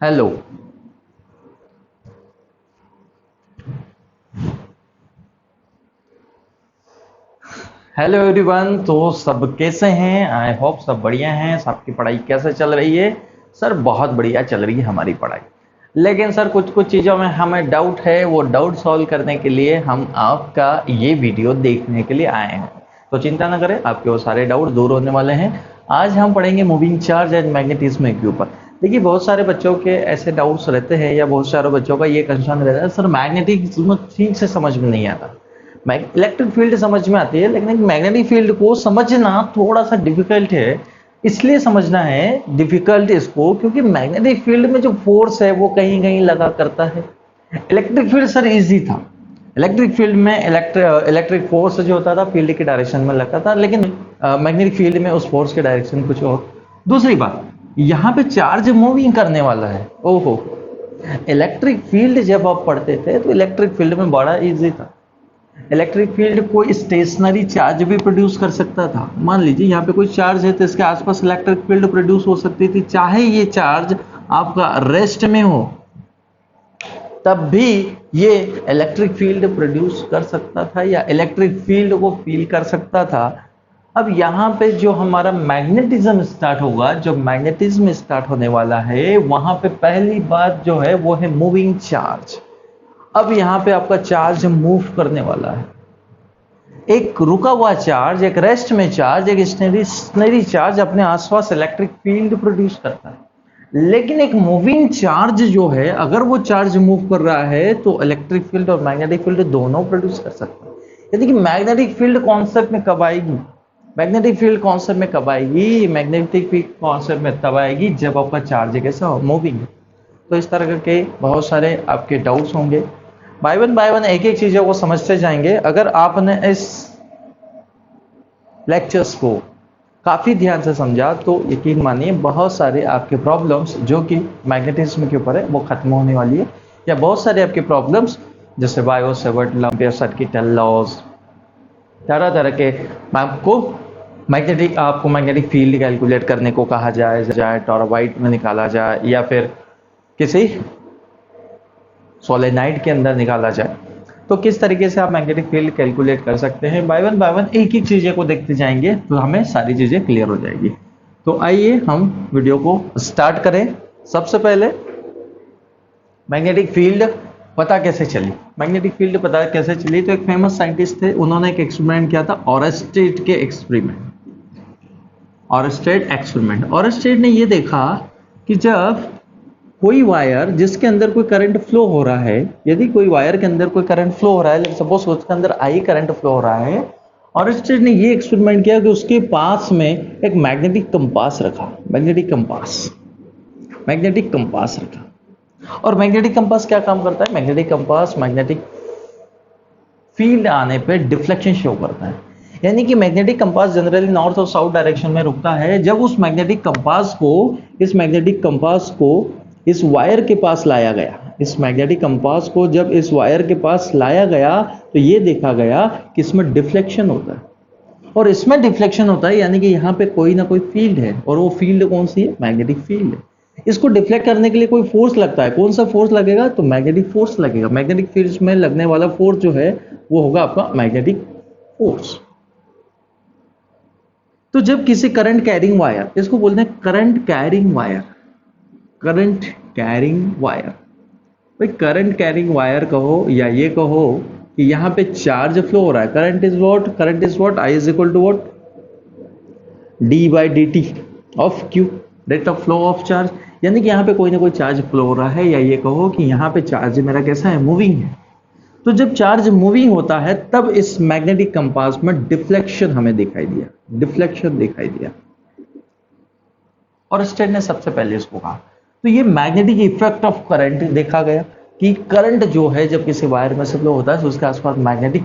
Hello. Hello everyone, तो सब कैसे हैं? आई होप सब बढ़िया हैं। सबकी पढ़ाई कैसे चल रही है? सर बहुत बढ़िया चल रही है हमारी पढ़ाई। लेकिन सर कुछ कुछ चीज़ों में हमें डाउट है, वो डाउट सॉल्व करने के लिए हम आपका ये वीडियो देखने के लिए आए हैं। तो चिंता ना करें, आपके वो सारे डाउट दूर होने वाले हैं। आज हम पढ़ेंगे मूविंग चार्ज एंड मैग्नेटिज्म के ऊपर। देखिए, बहुत सारे बच्चों के ऐसे डाउट्स रहते हैं या बहुत सारे बच्चों का ये कंसर्न रहता है, सर मैग्नेटिज्म ठीक से समझ में नहीं आता। इलेक्ट्रिक फील्ड समझ में आती है, लेकिन एक मैग्नेटिक फील्ड को समझना थोड़ा सा डिफिकल्ट है। इसलिए समझना है डिफिकल्ट इसको, क्योंकि मैग्नेटिक फील्ड में जो फोर्स है वो कहीं कहीं लगा करता है। इलेक्ट्रिक फील्ड सर इजी था। इलेक्ट्रिक फील्ड में इलेक्ट्रिक फोर्स जो होता था फील्ड के डायरेक्शन में लगता था, लेकिन मैग्नेटिक फील्ड में उस फोर्स के डायरेक्शन कुछ और। दूसरी बात, यहाँ पे चार्ज मूविंग करने वाला है। ओहो, इलेक्ट्रिक फील्ड जब आप पढ़ते थे तो इलेक्ट्रिक फील्ड में बड़ा इजी था। इलेक्ट्रिक फील्ड कोई स्टेशनरी चार्ज भी प्रोड्यूस कर सकता था। मान लीजिए यहाँ पे कोई चार्ज है तो इसके आसपास इलेक्ट्रिक फील्ड प्रोड्यूस हो सकती थी, चाहे ये चार्ज आपका रेस्ट में हो तब भी ये इलेक्ट्रिक फील्ड प्रोड्यूस कर सकता था या इलेक्ट्रिक फील्ड को फील कर सकता था। अब यहाँ पे जो हमारा मैग्नेटिज्म स्टार्ट होगा, जो मैग्नेटिज्म स्टार्ट होने वाला है, वहां पे पहली बात जो है वो है मूविंग चार्ज। अब यहाँ पे आपका चार्ज मूव करने वाला है। एक रुका हुआ चार्ज, एक रेस्ट में चार्ज, एक स्टेशनरी चार्ज अपने आसपास इलेक्ट्रिक फील्ड प्रोड्यूस करता है। लेकिन एक मूविंग चार्ज जो है, अगर वो चार्ज मूव कर रहा है तो इलेक्ट्रिक फील्ड और मैग्नेटिक फील्ड दोनों प्रोड्यूस कर सकता है। यानी कि मैग्नेटिक फील्ड कॉन्सेप्ट में कब आएगी? मैग्नेटिक फील्ड कॉन्सेप्ट में कब आएगी? मैग्नेटिक फील्ड कॉन्सेप्ट में तब आएगी जब आपका चार्ज कैसा हो, मूविंग। तो इस तरह के बहुत सारे आपके डाउट्स होंगे। बाय वन एक एक चीजों को समझते जाएंगे। अगर आपने इस लेक्चर्स को काफी ध्यान से समझा तो यकीन मानिए बहुत सारे आपके प्रॉब्लम्स जो कि मैग्नेटिज्म के ऊपर है वो खत्म होने वाली है। या बहुत सारे आपके प्रॉब्लम्स जैसे बायो सेवर्ट लंपेयर सर्किट लॉज, तरह तरह के आपको मैग्नेटिक फील्ड कैलकुलेट करने को कहा जाए टॉरॉइड में निकाला जाए या फिर किसी सोलेनाइड के अंदर निकाला जाए, तो किस तरीके से आप मैग्नेटिक फील्ड कैलकुलेट कर सकते हैं। बाय वन एक एक चीजें को देखते जाएंगे तो हमें सारी चीजें क्लियर हो जाएगी। तो आइए हम वीडियो को स्टार्ट करें। सबसे पहले मैग्नेटिक फील्ड पता कैसे चली? मैग्नेटिक फील्ड पता कैसे चली? तो एक फेमस साइंटिस्ट थे, उन्होंने एक एक्सपेरिमेंट किया था, ऑरस्टेड के एक्सपेरिमेंट। ऑरस्टेड ने ये देखा कि जब कोई वायर जिसके अंदर कोई करंट फ्लो हो रहा है, यदि कोई वायर के अंदर कोई करंट फ्लो हो रहा है, सपोज उसके अंदर आई करंट फ्लो हो रहा है, और स्टेट ने ये एक्सपेरिमेंट किया कि उसके पास में एक मैग्नेटिक कंपास रखा। मैग्नेटिक कंपास रखा। और मैग्नेटिक कंपास क्या काम करता है? मैग्नेटिक कंपास मैग्नेटिक फील्ड आने पे डिफ्लेक्शन शो करता है। यानी कि मैग्नेटिक कंपास जनरली नॉर्थ और साउथ डायरेक्शन में रुकता है। जब उस मैग्नेटिक कंपास को इस वायर के पास लाया गया, इस मैग्नेटिक कंपास को जब इस वायर के पास लाया गया तो ये देखा गया कि इसमें डिफ्लेक्शन होता है। और इसमें डिफ्लेक्शन होता है यानी कि यहाँ पे कोई ना कोई फील्ड है, और वो फील्ड कौन सी है? मैग्नेटिक फील्ड है। इसको डिफ्लेक्ट करने के लिए कोई फोर्स लगता है। कौन सा फोर्स लगेगा? तो मैग्नेटिक फोर्स लगेगा। मैग्नेटिक फील्ड में लगने वाला फोर्स जो है वो होगा आपका मैग्नेटिक फोर्स। तो जब किसी करंट कैरिंग वायर, इसको बोलते हैं करंट कैरिंग वायर भाई करंट कैरिंग वायर कहो या ये कहो कि यहां पे चार्ज फ्लो हो रहा है। Current is what? I is equal to what? D by d t of q, rate of flow of charge. यानी कि यहां पे कोई ना कोई चार्ज फ्लो हो रहा है, या ये कहो कि यहां पे चार्ज मेरा कैसा है? मूविंग है। तो जब चार्ज मूविंग होता है तब इस मैग्नेटिक कंपास में डिफ्लेक्शन हमें दिखाई दिया। और स्टेट ने सबसे पहले इसको कहा। तो ये मैग्नेटिक इफेक्ट ऑफ करंट देखा गया कि करंट जो है जब किसी वायर में से फ्लो होता है तो उसके आसपास मैग्नेटिक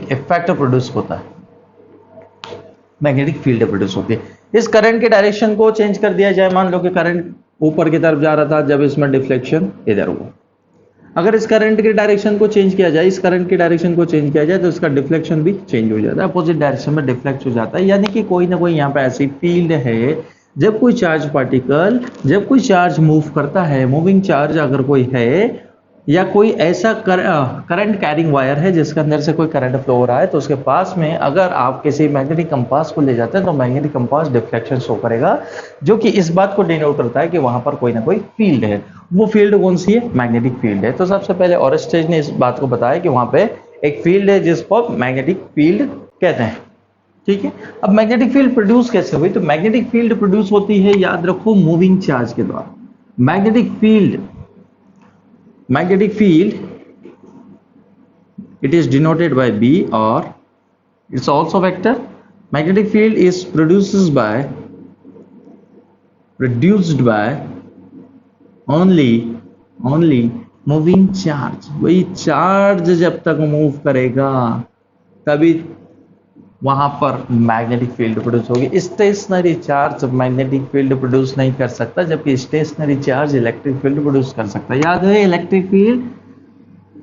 इफेक्ट प्रोड्यूस होता है, मैग्नेटिक फील्ड प्रोड्यूस होती है। इस करंट के डायरेक्शन को चेंज कर दिया जाए, मान लो कि करंट ऊपर की तरफ जा रहा था, जब इसमें डिफ्लेक्शन इधर हुआ। अगर इस करंट के डायरेक्शन को चेंज किया जाए, तो इसका डिफ्लेक्शन भी चेंज हो जाता है, अपोजिट डायरेक्शन में डिफ्लेक्ट हो जाता है। यानी कि कोई ना कोई यहाँ पे ऐसी फील्ड है जब कोई चार्ज पार्टिकल, जब कोई चार्ज मूव करता है, मूविंग चार्ज अगर कोई है, या कोई ऐसा करंट कैरिंग वायर है जिसके अंदर से कोई करंट फ्लो हो रहा है, तो उसके पास में अगर आप किसी मैग्नेटिक कंपास को ले जाते हैं तो मैग्नेटिक कंपास डिफ्लेक्शन शो करेगा, जो कि इस बात को डिनोट करता है कि वहां पर कोई ना कोई फील्ड है। वो फील्ड कौन सी है? मैग्नेटिक फील्ड है। तो सबसे पहले ऑरेस्टेज ने इस बात को बताया कि वहां पे एक फील्ड है जिसको मैग्नेटिक फील्ड कहते हैं। ठीक है, अब मैग्नेटिक फील्ड प्रोड्यूस कैसे हुई? तो मैग्नेटिक फील्ड प्रोड्यूस होती है, याद रखो, मूविंग चार्ज के द्वारा। Magnetic field, magnetic field, it is denoted by B, or it's also vector. Magnetic field is produced by only moving charge। वही चार्ज जब तक मूव करेगा तभी वहां पर मैग्नेटिक फील्ड प्रोड्यूस होगी। Stationary charge magnetic field produce नहीं कर सकता, जबकि stationary charge electric field produce कर सकता है। याद है इलेक्ट्रिक फील्ड?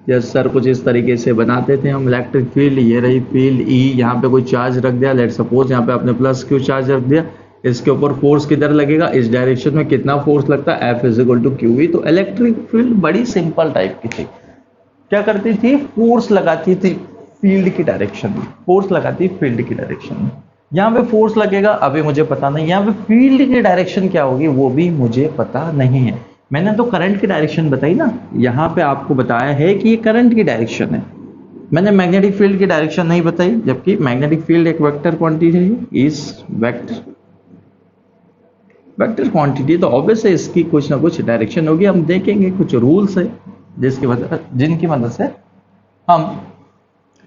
यस सर, कुछ इस तरीके से बनाते थे हम इलेक्ट्रिक फील्ड। ये रही फील्ड ई, यहाँ पे कोई चार्ज रख दिया, लेट सपोज यहाँ पे आपने प्लस क्यू चार्ज रख दिया, इसके ऊपर फोर्स किधर लगेगा? इस डायरेक्शन में कितना फोर्स लगता है? F is equal to q E. तो इलेक्ट्रिक फील्ड बड़ी सिंपल टाइप की थी। क्या करती थी? फोर्स लगाती थी फील्ड की डायरेक्शन में, फोर्स लगाती फील्ड की डायरेक्शन में। यहाँ पे फोर्स लगेगा अभी मुझे पता नहीं, यहाँ पे फील्ड की डायरेक्शन क्या होगी वो भी मुझे पता नहीं है। मैंने तो करंट की डायरेक्शन बताई ना, यहाँ पे आपको बताया है कि ये करंट की डायरेक्शन है, मैंने मैग्नेटिक फील्ड की डायरेक्शन नहीं बताई। जबकि मैग्नेटिक फील्ड एक वेक्टर क्वांटिटी है, इस वेक्टर क्वांटिटी, तो ऑब्वियसली इसकी कुछ ना कुछ डायरेक्शन होगी। हम देखेंगे कुछ रूल्स है जिनकी मदद से हम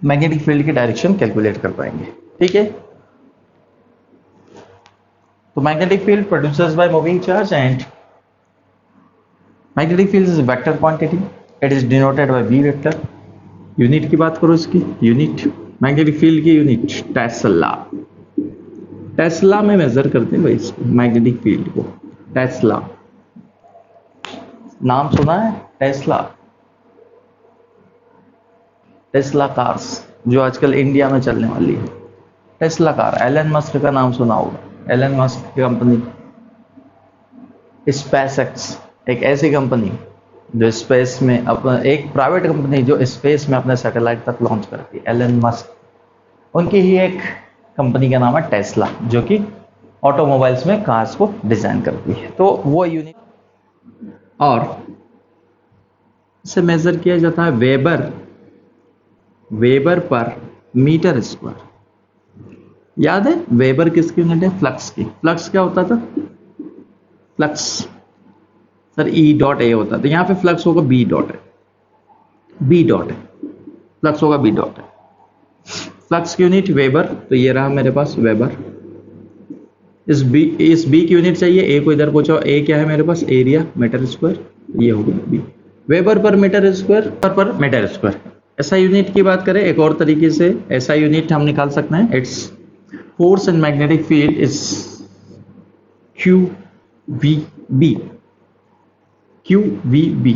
मैग्नेटिक फील्ड की डायरेक्शन कैलकुलेट कर पाएंगे। ठीक है, तो magnetic field produces by moving charge and magnetic field is vector quantity, it is denoted by B vector. Unit की बात करो, इसकी यूनिट, मैग्नेटिक फील्ड की यूनिट टेस्ला। टेस्ला में मेजर करते हैं भाई मैग्नेटिक फील्ड को। टेस्ला नाम सुना है? टेस्ला, टेस्ला कार्स जो आजकल इंडिया में चलने वाली है, टेस्ला कार। एलन मस्क का नाम सुना होगा, एलन मस्क की कंपनी स्पेसएक्स, एक ऐसी कंपनी जो स्पेस में अपना, एक प्राइवेट कंपनी जो स्पेस में अपने सैटेलाइट तक लॉन्च करती है, एलन मस्क, उनकी ही एक कंपनी का नाम है टेस्ला, जो कि ऑटोमोबाइल्स में कार्स को डिजाइन करती है। तो वो यूनिट, और इसे मेजर किया जाता है वेबर पर मीटर स्क्वायर। याद है वेबर किसकी यूनिट है? फ्लक्स की। फ्लक्स क्या होता था? Flux sir E dot A होता था, यहाँ पे फ्लक्स होगा बी डॉट है, फ्लक्स होगा बी डॉट है। फ्लक्स की यूनिट वेबर, तो ये रहा मेरे पास वेबर। इस बी की यूनिट चाहिए, ए को इधर पहुंचाओ, ए क्या है मेरे पास? एरिया मीटर स्क्वायर, ये हो गया B. Weber per metre square. SI unit की बात करें एक और तरीके से, एसआई यूनिट हम निकाल सकते हैं, its force in magnetic field is QVB।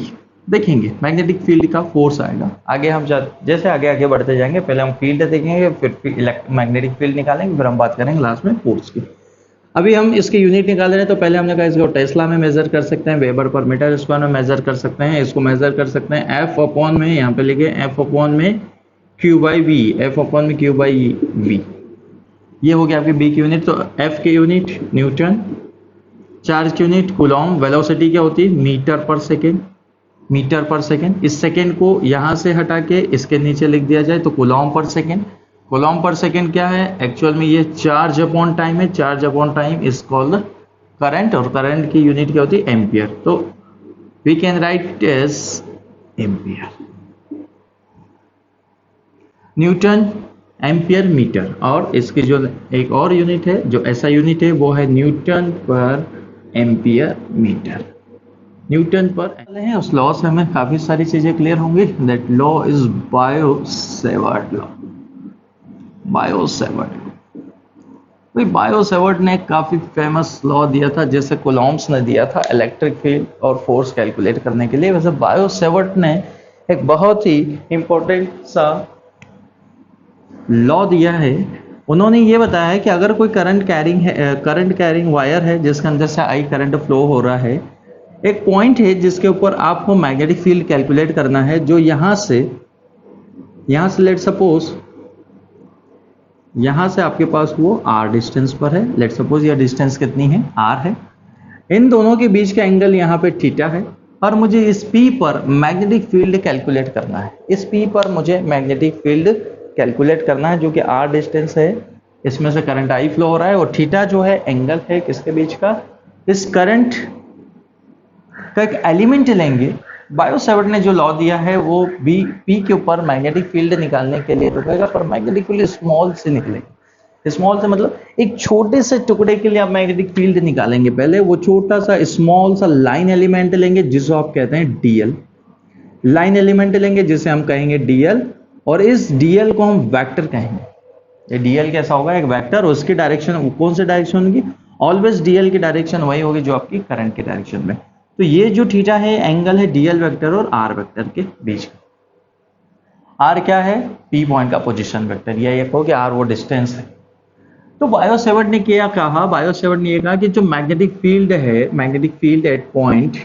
देखेंगे मैग्नेटिक फील्ड का फोर्स आएगा, आगे हम जैसे आगे बढ़ते जाएंगे, पहले हम फील्ड देखेंगे, फिर मैग्नेटिक फील्ड निकालेंगे, फिर हम बात करेंगे लास्ट में फोर्स की। अभी हम इसकी यूनिट निकाल रहे हैं, तो पहले हमने कहा इसको टेस्ला में मेजर कर सकते हैं, वेबर पर मीटर स्क्वायर में मेजर कर सकते हैं, इसको मेजर कर सकते हैं एफ अपॉन में, यहाँ पे लिखे एफ अपॉन में q by v, F upon में क्यू बाई वी। ये हो गया आपकी बी की यूनिट। तो एफ की यूनिट न्यूटन, चार्ज की यूनिट कूलॉम, वेलोसिटी क्या होती है? मीटर पर सेकेंड। इस सेकेंड को यहाँ से हटा के इसके नीचे लिख दिया जाए तो कूलॉम पर सेकेंड। कूलॉम पर सेकेंड क्या है? एक्चुअल में ये चार्ज अपॉन टाइम है, charge upon time is called current, और करंट की यूनिट क्या होती है? एम्पियर। तो we can write as ampere, newton, ampere, metre. और इसकी जो एक और यूनिट है, जो ऐसा यूनिट है, वो है न्यूटन पर एम्पियर मीटर। न्यूटन पर है, उस लॉ से हमें काफी सारी चीजें क्लियर होंगी। That law is Biot-Savart law. Biot-Savart ने काफी फेमस लॉ दिया था, जैसे कोलॉम्स ने दिया था इलेक्ट्रिक फील्ड और फोर्स कैलकुलेट करने के लिए, वैसे बायो-सेवर्ट ने एक बहुत ही इंपॉर्टेंट सा लॉ दिया है उन्होंने ये बताया है कि अगर कोई करंट कैरिंग वायर है जिसके अंदर से आई करंट फ्लो हो रहा है, एक पॉइंट है जिसके ऊपर आपको मैग्नेटिक फील्ड कैलकुलेट करना है, जो यहां से लेट सपोज यहां से आपके पास वो r डिस्टेंस पर है। लेट सपोज यह डिस्टेंस कितनी है, r है। इन दोनों के बीच का एंगल यहाँ पे थीटा है और मुझे इस P पर मैग्नेटिक फील्ड कैलकुलेट करना है। इस P पर मुझे मैग्नेटिक फील्ड कैलकुलेट करना है, जो कि r डिस्टेंस है, इसमें से करंट I फ्लो हो रहा है, और थीटा जो है एंगल है किसके बीच का, इस करंट का एक एलिमेंट लेंगे। बायो सेवर्ट ने जो लॉ दिया है वो P के ऊपर मैग्नेटिक फील्ड निकालने के लिए रुकेगा, पर मैग्नेटिक फील्ड स्मॉल से निकलेगी। स्मॉल से मतलब एक छोटे से टुकड़े के लिए आप मैग्नेटिक फील्ड निकालेंगे। पहले वो छोटा सा स्मॉल सा लाइन एलिमेंट लेंगे जिसको आप कहते हैं डीएल। लाइन एलिमेंट लेंगे जिसे हम कहेंगे डीएल, और इस डीएल को हम वेक्टर कहेंगे। ये डीएल कैसा होगा, एक वेक्टर। उसकी डायरेक्शन कौन सी डायरेक्शन होगी, ऑलवेज डीएल की डायरेक्शन वही होगी जो आपकी करंट की डायरेक्शन में। तो ये जो थीटा है एंगल है डीएल वेक्टर और आर वेक्टर के बीच का। आर क्या है, पी पॉइंट का पोजीशन वेक्टर, या ये कहो कि आर वो डिस्टेंस है। तो बायो सेवर्ट ने क्या कहा, बायो सेवर्ट ने ये कहा कि जो मैग्नेटिक फील्ड है, magnetic field at point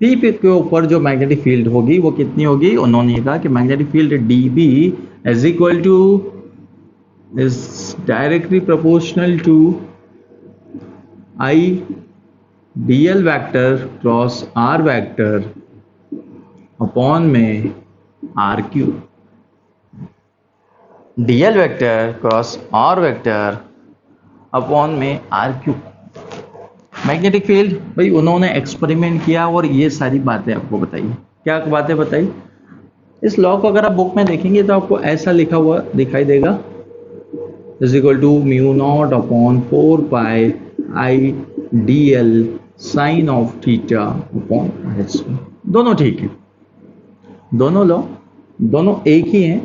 P के ऊपर जो मैग्नेटिक फील्ड होगी वो कितनी होगी। उन्होंने कहा कि magnetic field dB is equal to is directly proportional to I dl vector cross r vector upon में r cube. dl vector cross r vector upon में r क्यूब। मैग्नेटिक फील्ड भाई उन्होंने एक्सपेरिमेंट किया और ये सारी बातें आपको बताई। क्या बातें बताई, इस लॉ को अगर आप बुक में देखेंगे तो आपको ऐसा लिखा हुआ दिखाई देगा, is equal to mu naught upon 4 pi I dl sine of theta upon h। दोनों ठीक है, दोनों लॉ दोनों एक ही हैं,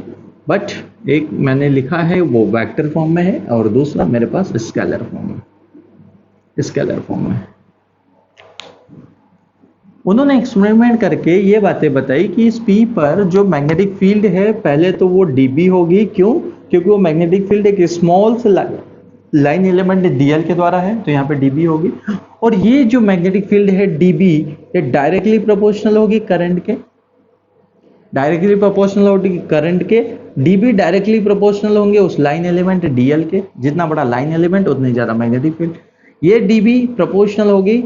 बट एक मैंने लिखा है वो वेक्टर फॉर्म में है और दूसरा मेरे पास स्केलर फॉर्म में। उन्होंने एक्सपेरिमेंट करके ये बातें बताई कि इस P पर जो मैग्नेटिक फील्ड है पहले तो वो dB होगी। क्यों, क्योंकि वो मैग्नेटिक फील्ड एक स्मॉल से लाइन एलिमेंट dl के द्वारा है, तो यहाँ पे dB होगी। और ये जो मैग्नेटिक फील्ड है dB ये डायरेक्टली प्रोपोर्शनल होगी करंट के, dB डायरेक्टली प्रोपोर्शनल होंगे उस लाइन एलिमेंट dl के। जितना बड़ा लाइन एलिमेंट उतनी ज्यादा मैग्नेटिक फील्ड। ये dB प्रोपोर्शनल होगी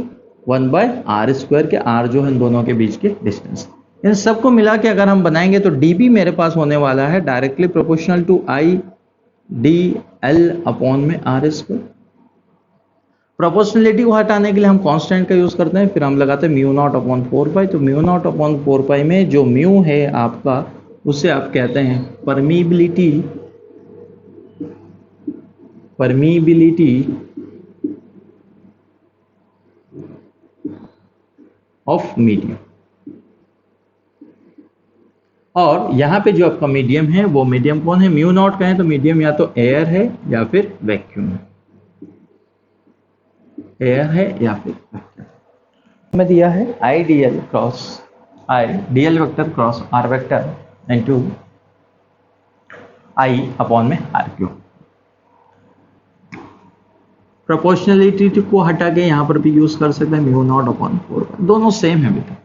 1/r² के, r जो है दोनों के बीच के डिस्टेंस। इन सबको मिला के अगर हम बनाएंगे तो dB मेरे पास होने वाला है directly proportional to I dl upon में r²। प्रोपोर्शनलिटी को हटाने के लिए हम कांस्टेंट का यूज करते हैं, फिर हम लगाते हैं म्यू नॉट अपॉन 4 पाई। तो म्यू नॉट अपॉन 4 पाई में जो म्यू है आपका उसे आप कहते हैं परमीबिलिटी ऑफ मीडियम। और यहाँ पे जो आपका मीडियम है वो मीडियम कौन है, म्यू नॉट कहें तो मीडियम या तो एयर है या फिर वैक्यूम है, एयर है या फिर वैक्यूम में दिया है I dl vector cross r vector into I upon में r क्यूब। प्रोपोर्शनलिटी को हटा के यहाँ पर भी यूज कर सकते हैं म्यू नॉट अपॉन 4, दोनों सेम है बेटा।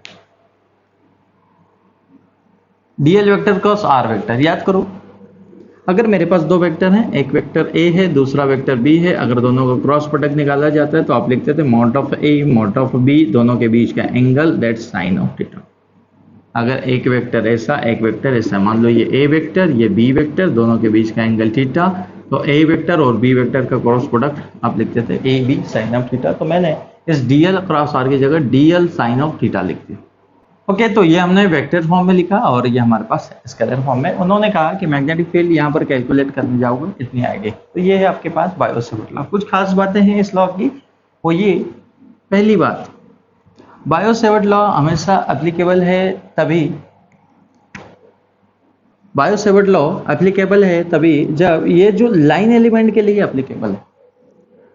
dl vector cross r vector याद करो, अगर मेरे पास दो वेक्टर हैं, एक वेक्टर a है दूसरा वेक्टर b है, अगर दोनों का क्रॉस प्रोडक्ट निकाला जाता है तो आप लिखते थे mod of a mod of b, दोनों के बीच का angle that's sine of theta. अगर एक वेक्टर ऐसा एक वेक्टर ऐसा, मान लो ये a वेक्टर ये b वेक्टर, दोनों के बीच का एंगल थीटा, तो a वेक्टर और b वेक्टर का क्रॉस प्रोडक्ट आप लिखते थे a b sine of theta. तो मैंने इस dl क्रॉस r की जगह dl साइन ऑफ थीटा लिख दिया। ओके, तो ये हमने वेक्टर फॉर्म में लिखा और ये हमारे पास स्केलर फॉर्म में। उन्होंने कहा कि मैग्नेटिक फील्ड यहाँ पर कैलकुलेट करने जाओगे इतनी आइडिया। तो ये है आपके पास बायो सेवर्ट लॉ। कुछ खास बातें हैं इस लॉ की, वो ये, पहली बात, बायो सेवर्ट लॉ हमेशा एप्लीकेबल है तभी, बायो सेवर्ट लॉ एप्लीकेबल है तभी जब ये जो लाइन एलिमेंट के लिए एप्लीकेबल है।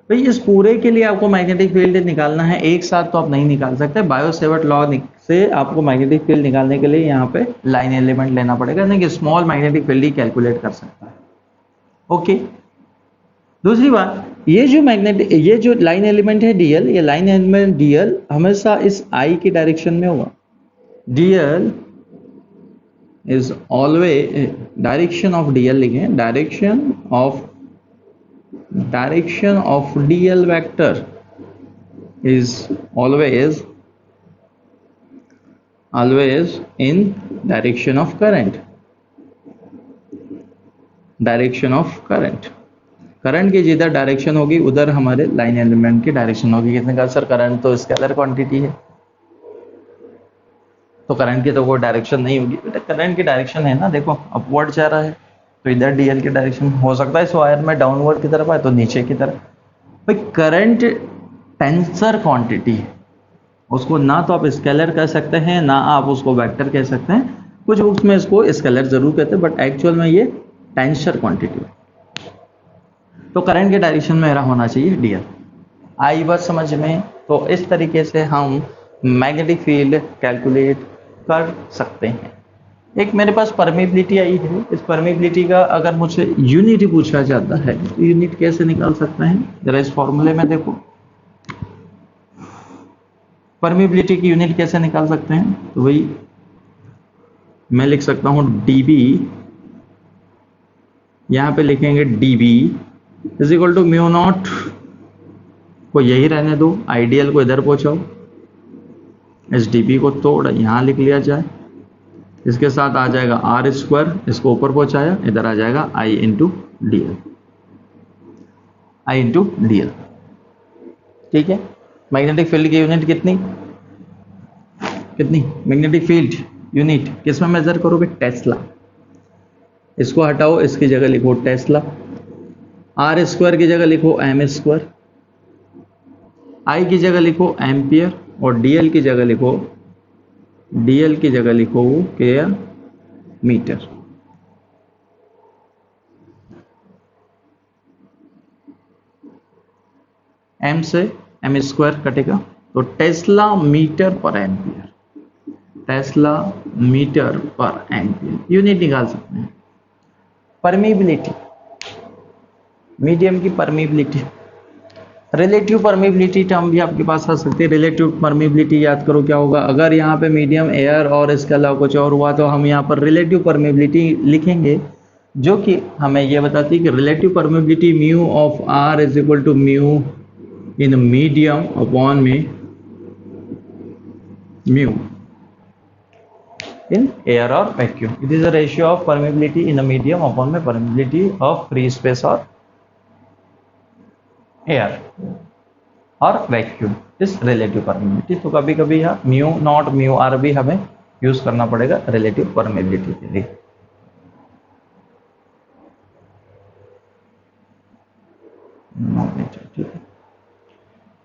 भाई इस पूरे के लिए आपको मैग्नेटिक फील्ड निकालना है, एक साथ तो आप नहीं निकाल सकते। बायो-सेवर्ट लॉ से आपको मैग्नेटिक फील्ड निकालने के लिए यहाँ पे लाइन एलिमेंट लेना पड़ेगा, नहीं कि स्मॉल मैग्नेटिक फील्ड ही कैलकुलेट कर सकता है। ओके, दूसरी बात, ये जो लाइन एलिमेंट है डीएल, ये लाइन एलिमेंट डीएल हमेशा इस आई की डायरेक्शन में होगा। DL is always, direction of DL लिखें, direction of DL vector is always in direction of current, current की जिधर डायरेक्शन होगी उधर हमारे लाइन एलिमेंट की डायरेक्शन होगी। किसने कहा सर करंट तो स्केलर क्वांटिटी है, तो करंट की तो कोई डायरेक्शन नहीं होगी। बेटा करंट की डायरेक्शन है ना, देखो अपवर्ड जा रहा है, तो इधर डीएल की डायरेक्शन हो सकता है इस वायर में डाउनवर्ड की तरफ आए तो नीचे की तरफ। भाई करंट टेंसर क्वांटिटी है, उसको ना तो आप स्केलर कह सकते हैं ना आप उसको वेक्टर कह सकते हैं। कुछ बुक्स में इसको स्केलर जरूर कहते हैं, बट एक्चुअल में ये टेंसर क्वांटिटी है। तो करंट के डायरेक्शन में मेरा होना चाहिए डीएल। आई बात समझ में? तो इस तरीके से हम मैग्नेटिक फील्ड कैलकुलेट कर सकते हैं। एक मेरे पास परमिबिलिटी आई है, इस परमिबिलिटी का अगर मुझसे यूनिट पूछा जाता है तो यूनिट कैसे निकाल सकते हैं, जरा इस फॉर्मूले में देखो। परमिबिलिटी की यूनिट कैसे निकाल सकते हैं, तो वही मैं लिख सकता हूं dB, यहां पे लिखेंगे dB is equal to mu naught, को यही रहने दो, आइडियल को इधर पहुंचाओ, इस dB को तोड़ यहां लिख लिया जाए, इसके साथ आ जाएगा आर स्क्वायर, इसको ऊपर पहुंचाया, इधर आ जाएगा I इंटू DL। ठीक है, मैग्नेटिक फील्ड की यूनिट कितनी मैग्नेटिक फील्ड यूनिट किस में मेजर करोगे, टेस्ला। इसको हटाओ, इसकी जगह लिखो टेस्ला, आर स्क्वायर की जगह लिखो एम स्क्वायर, आई की जगह लिखो एम्पियर, और डीएल की जगह लिखो क्या, मीटर। एम से एम स्क्वायर कटेगा तो टेस्ला मीटर पर एम्पियर, यूनिट निकाल सकते हैं। परमिबिलिटी, मीडियम की परमिबिलिटी, रिलेटिव परमिबिलिटी टर्म भी आपके पास आ सकती है। रिलेटिव परमिबिलिटी याद करो क्या होगा, अगर यहाँ पे मीडियम एयर और इसके अलावा कुछ और हुआ तो हम यहाँ पर रिलेटिव परमिबिलिटी लिखेंगे, जो कि हमें यह बताती है कि relative permeability mu of R is equal to mu in medium upon में mu in air or vacuum. It is a ratio of permeability in a medium upon the permeability of free space or air or vacuum is relative permeability. तो कभी कभी यहाँ mu naught mu R भी हमें use करना पड़ेगा relative permeability के लिए। ठीक है,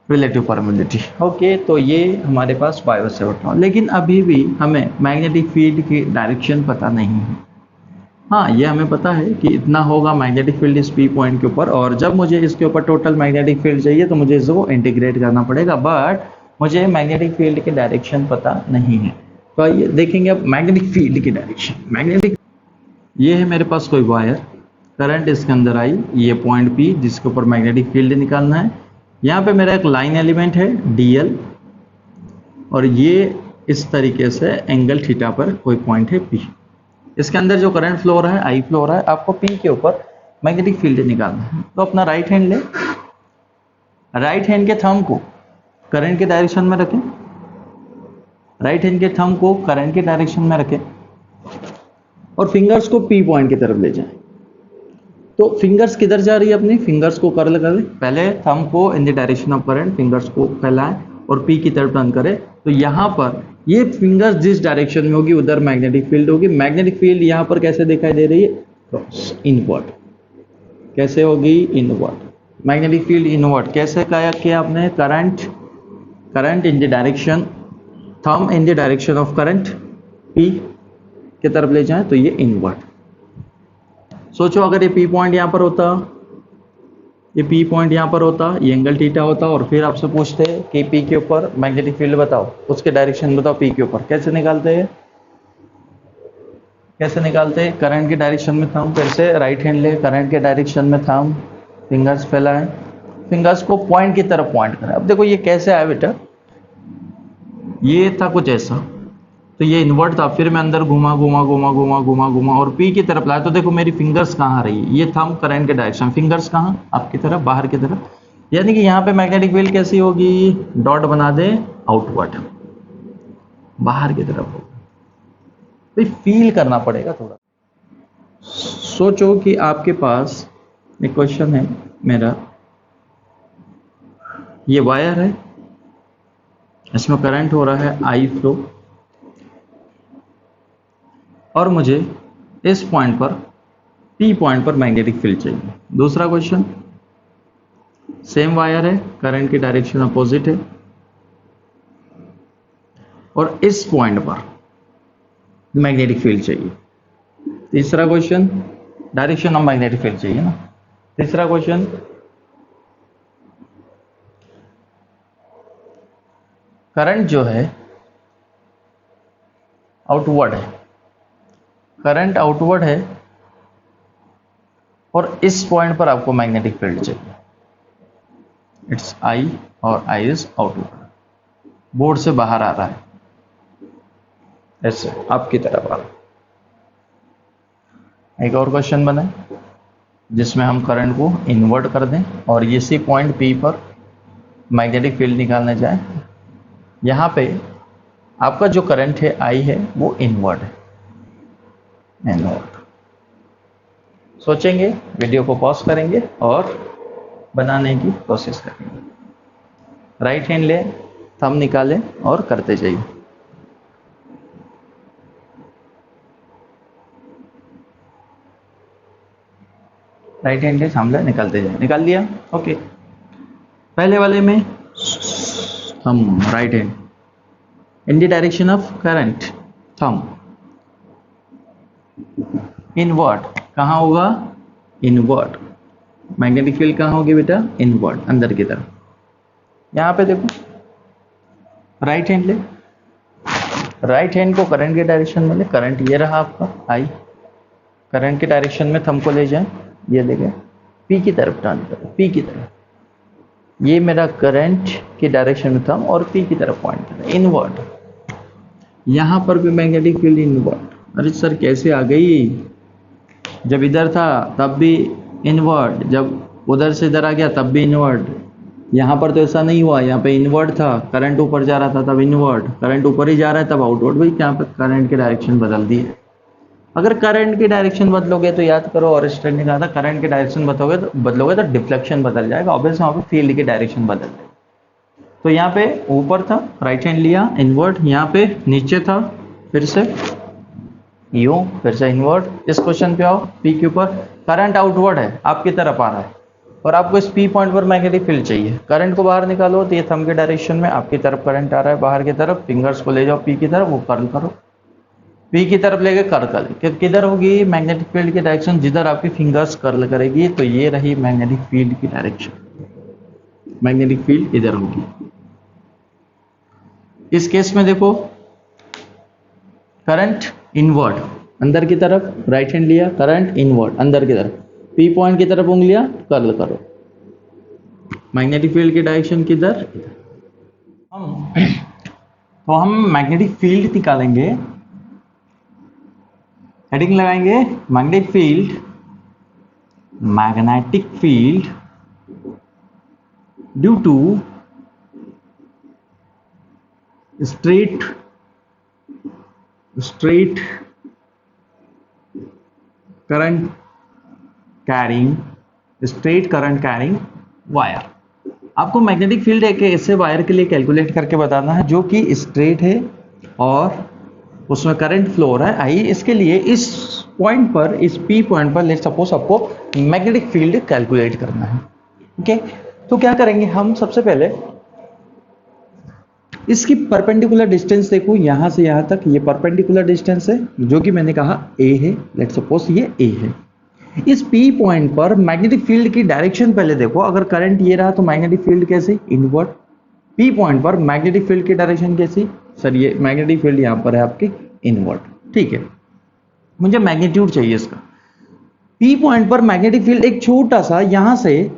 रिलेटिव परमिबिलिटी। ओके, तो ये हमारे पास बायो-सेवर्ट लॉ। लेकिन अभी भी हमें मैग्नेटिक फील्ड की डायरेक्शन पता नहीं है। हाँ, ये हमें पता है कि इतना होगा मैग्नेटिक फील्ड इस पी पॉइंट के ऊपर, और जब मुझे इसके ऊपर टोटल मैग्नेटिक फील्ड चाहिए तो मुझे इसको इंटीग्रेट करना पड़ेगा, बट मुझे मैग्नेटिक फील्ड की डायरेक्शन पता नहीं है। तो आइए देखेंगे अब मैग्नेटिक फील्ड की डायरेक्शन। ये है मेरे पास कोई वायर, करंट इसके अंदर आई, ये पॉइंट पी जिसके ऊपर मैग्नेटिक फील्ड निकालना है। यहाँ पे मेरा एक लाइन एलिमेंट है डीएल, और ये इस तरीके से एंगल थीटा पर कोई पॉइंट है पी। इसके अंदर जो करंट फ्लो हो रहा है, आई फ्लो हो रहा है, आपको पी के ऊपर मैग्नेटिक फील्ड निकालना है। तो अपना राइट हैंड ले, राइट हैंड के थंब को करंट के डायरेक्शन में रखें, राइट हैंड के थंब को करंट के डायरेक्शन में रखें, और फिंगर्स को पी पॉइंट की तरफ ले जाएं। तो फिंगर्स किधर जा रही है, अपनी फिंगर्स को कर्ल कर ले, पहले थंब को इन the direction of current, fingers को फैलाएं और पी की तरफ टर्न करें। तो यहाँ पर ये फिंगर्स जिस डायरेक्शन में होगी उधर मैग्नेटिक फील्ड होगी। मैग्नेटिक फील्ड यहाँ पर कैसे दिखाई दे रही है, क्रॉस इनवर्ड। कैसे होगी, इनवर्ड। मैग्नेटिक फील्ड इनवर्ड कैसे किया आपने, current in the direction, thumb in the direction of current, P की तरफ ले जाएं तो ये इनवर्ड। सोचो अगर ये पी पॉइंट यहां पर होता ये पी पॉइंट यहाँ पर होता, ये एंगल थीटा होता, और फिर आपसे पूछते हैं कि पी के ऊपर मैग्नेटिक फील्ड बताओ, उसके डायरेक्शन बताओ पी के ऊपर। कैसे निकालते हैं, कैसे निकालते हैं? करंट के डायरेक्शन में थंब, फिर से राइट हैंड ले, करंट के डायरेक्शन में थंब, फिंगर्स फैलाएं, फिंगर्स को पॉइंट की तरफ पॉइंट करें। अब देखो ये कैसे आया बेटा, ये था कुछ ऐसा, तो ये इन्वर्ट था, फिर मैं अंदर घुमा घुमा घुमा घुमा घुमा घुमा और पी की तरफ लाया, तो देखो मेरी फिंगर्स कहाँ रही, ये थंब करंट के डायरेक्शन, फिंगर्स कहाँ, आपकी तरफ, बाहर की तरफ, यानी कि यहाँ पे मैग्नेटिक फील्ड कैसी होगी, डॉट बना दे, आउटवर्ड, बाहर की तरफ होगी। भाई फील करना पड़ेगा थोड़ा। सोचो कि आपके पास एक क्वेश्चन है मेरा, ये वायर है, इसमें करंट हो रहा है आई फ्लो, और मुझे इस पॉइंट पर, पी पॉइंट पर मैग्नेटिक फील्ड चाहिए। दूसरा क्वेश्चन, सेम वायर है, करंट की डायरेक्शन अपोजिट है, और इस पॉइंट पर मैग्नेटिक फील्ड चाहिए। तीसरा question, direction of magnetic field चाहिए ना। तीसरा क्वेश्चन, करंट जो है आउटवर्ड है, करंट आउटवर्ड है, और इस पॉइंट पर आपको मैग्नेटिक फील्ड चाहिए, इट्स आई और आई इज आउटवर्ड, बोर्ड से बाहर आ रहा है, ऐसे आपकी तरफ आ रहा है। एक और क्वेश्चन बना जिसमें हम करंट को इन्वर्ट कर दें और इसी पॉइंट पी पर मैग्नेटिक फील्ड निकालने जाए। यहाँ पे आपका जो करंट है आई है वो इनवर्ड है, इनवर्ड। सोचेंगे, वीडियो को पॉज करेंगे और बनाने की कोशिश करेंगे। राइट हैंड ले, थंब निकालें और करते जाइए। राइट हैंड ले, थंब ले, निकालते जाइए। निकाल दिया, ओके। पहले वाले में thumb, right hand in the direction of current, thumb, inward, कहाँ होगा, inward, मैग्नेटिक फील्ड कहाँ होगी बेटा, inward, अंदर की तरफ। यहाँ पे देखो, राइट हैंड ले, राइट हैंड को करंट के डायरेक्शन में ले, करंट ये रहा आपका आई, करंट के डायरेक्शन में थंब को ले जाए, ये ले गए, पी की तरफ टर्न करो, पी की तरफ, ये मेरा करंट के डायरेक्शन में थंब और पी की तरफ पॉइंट करें, इनवर्ड। यहां पर भी मैग्नेटिक फील्ड इनवर्ड। अरे सर कैसे आ गई, जब इधर था तब भी इनवर्ड, जब उधर से इधर आ गया तब भी इनवर्ड। यहाँ पर तो ऐसा नहीं हुआ, यहाँ पे इनवर्ड था, करंट ऊपर जा रहा था तब इनवर्ड, करंट ऊपर ही जा रहा है तब आउटवर्ड। भाई यहाँ पे करंट की डायरेक्शन बदल दी है। अगर करंट की डायरेक्शन बदलोगे तो याद करो, और स्टैंडिंग कहा था, करंट की डायरेक्शन बदलोगे तो डिफ्लेक्शन बदल जाएगा, ऑब्वियसली वहाँ पे फील्ड की डायरेक्शन बदल जाएगी। तो यहाँ पे ऊपर था, राइट हैंड लिया, इनवर्ड, यहाँ पे नीचे था, फिर से यूं, फिर से इनवर्ड। इस क्वेश्चन पे आओ, पी के ऊपर करंट आउटवर्ड है, आपकी तरफ आ रहा है, और आपको इस पी पॉइंट पर मैग्नेटिक फील्ड चाहिए। करंट को बाहर निकालो तो ये थंब के डायरेक्शन में आपकी तरफ करंट आ रहा है, बाहर की तरफ, फिंगर्स को ले जाओ पी की तरफ, वो कर्ल करो, पी की तरफ लेके कर्ल, किधर होगी मैग्नेटिक फील्ड की डायरेक्शन, जिधर आपकी फिंगर्स कर्ल करेगी, तो ये रही मैग्नेटिक फील्ड की डायरेक्शन, मैग्नेटिक फील्ड इधर होगी। इस केस में देखो, करंट इनवर्ड अंदर की तरफ, राइट हैंड लिया, करंट इनवर्ड अंदर की तरफ, पी पॉइंट की तरफ उंगलियां कर्ल करो, मैग्नेटिक फील्ड की डायरेक्शन किधर, हम मैग्नेटिक फील्ड निकालेंगे, हेडिंग लगाएंगे magnetic field, magnetic field due to straight current carrying wire. आपको मैग्नेटिक फील्ड एक ऐसे वायर के लिए कैलकुलेट करके बताना है जो कि स्ट्रेट है और उसमें करंट फ्लो हो रहा है आई। इसके लिए इस पॉइंट पर, इस पी पॉइंट पर लेट्स सपोज आपको मैग्नेटिक फील्ड कैलकुलेट करना है। ओके, तो क्या करेंगे हम, सबसे पहले इसकी परपेंडिकुलर डिस्टेंस देखो, यहां से यहां तक ये परपेंडिकुलर डिस्टेंस है, जो कि मैंने कहा ए है, लेट्स सपोज ये ए है। इस P पॉइंट पर मैग्नेटिक फील्ड की डायरेक्शन पहले देखो, अगर करंट ये रहा तो मैग्नेटिक फील्ड कैसे, इनवर्ट। P पॉइंट पर मैग्नेटिक फील्ड की डायरेक्शन कैसी, सर ये मैग्नेटिक फील्ड यहां पर है आपकी इनवर्ट, ठीक है। मुझे मैग्नीट्यूड चाहिए इसका। P पॉइंट पर मैग्नेटिक फील्ड एक छोटा सा यहां से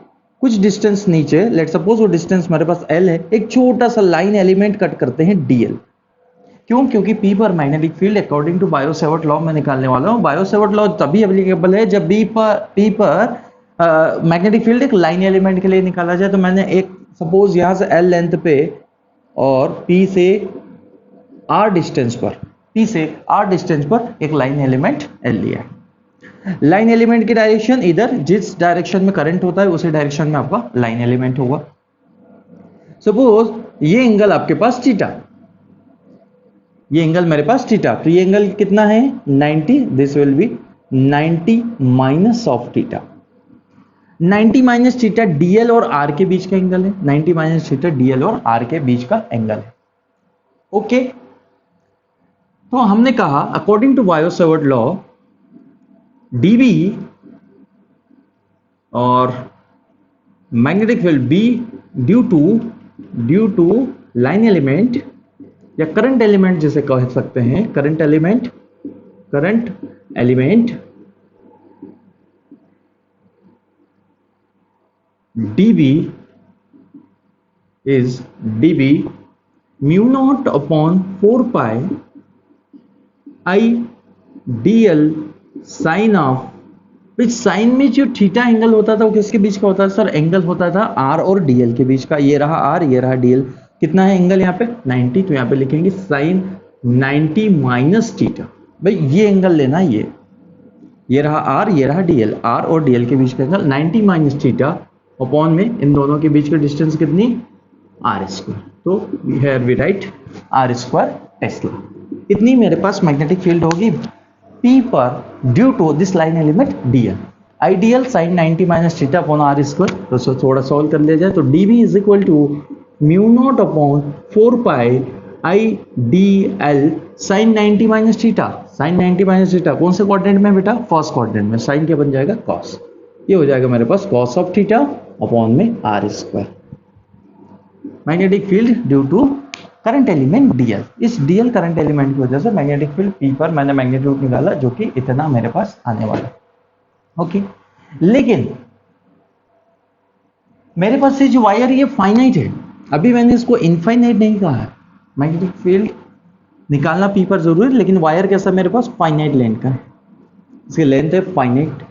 कुछ डिस्टेंस नीचे, लेट सपोज वो डिस्टेंस मेरे पास L है, एक छोटा सा लाइन एलिमेंट कट करते हैं DL। क्यों? क्योंकि P पर magnetic field according to Biot Savart law में निकालने वाला हूं। बायो सेवर्ट लॉ तभी एप्लीकेबल है जब P पर मैग्नेटिक फील्ड एक लाइन एलिमेंट के लिए निकाला जाए। तो मैंने एक सपोज यहां से L लेंथ पे और P से R डिस्टेंस पर एक लाइन एलिमेंट L लिया है। लाइन एलिमेंट की डायरेक्शन इधर, जिस डायरेक्शन में करंट होता है उसी डायरेक्शन में आपका लाइन एलिमेंट होगा। सपोज ये एंगल आपके पास थीटा, ये एंगल मेरे पास थीटा, तो ये एंगल कितना है 90, this will be 90 minus of theta. 90 minus theta DL और आर के बीच का एंगल है, 90 माइनस थीटा डीएल और आर के बीच का एंगल है। ओके, तो हमने कहा according to Biot Savart law dB और magnetic field B due to line element या करंट एलिमेंट जिसे कह सकते हैं, current element dB mu naught upon 4 pi I dl sine of, which sign में जो थीटा एंगल होता था वो किसके बीच का होता था सर, एंगल होता था r और dl के बीच का। ये रहा r, ये रहा dl, कितना है एंगल यहाँ पे 90, तो यहाँ पे लिखेंगे साइन 90 माइनस थीटा। भाई ये एंगल लेना, ये रहा r, ये रहा dl, r और dl के बीच का एंगल 90 माइनस थीटा अपॉन में इन दोनों के बीच का डिस्टेंस कितनी, r स्क्वायर। तो here we write r square tesla. इतनी मेरे पास मैग्नेटिक फील्ड होगी P पर due to this line element dl। I dl sine 90 minus theta upon r square, तो थोड़ा सॉल्व कर लिया जाए तो dv is equal to mu naught upon 4 pi I D L sine 90 minus theta. Sine 90 minus theta कौन से quadrant में बेटा, फर्स्ट क्वाड्रेंट में। साइन क्या बन जाएगा कॉस, ये हो जाएगा मेरे पास कॉस ऑफ थीटा अपॉन में R square. Magnetic field due to current element DL, इस डीएल करंट एलिमेंट की वजह से मैग्नेटिक फील्ड पी पर मैंने मैग्नीट्यूड निकाला जो कि इतना मेरे पास आने वाला। ओके, लेकिन मेरे पास ये जो वायर ये फाइनाइट है, अभी मैंने इसको इनफाइनाइट नहीं कहा है। मैग्नेटिक फील्ड निकालना पी पर जरूरी है, लेकिन वायर कैसा मेरे पास फाइनाइट लेंथ का है, इसकी लेंथ है फाइनाइट।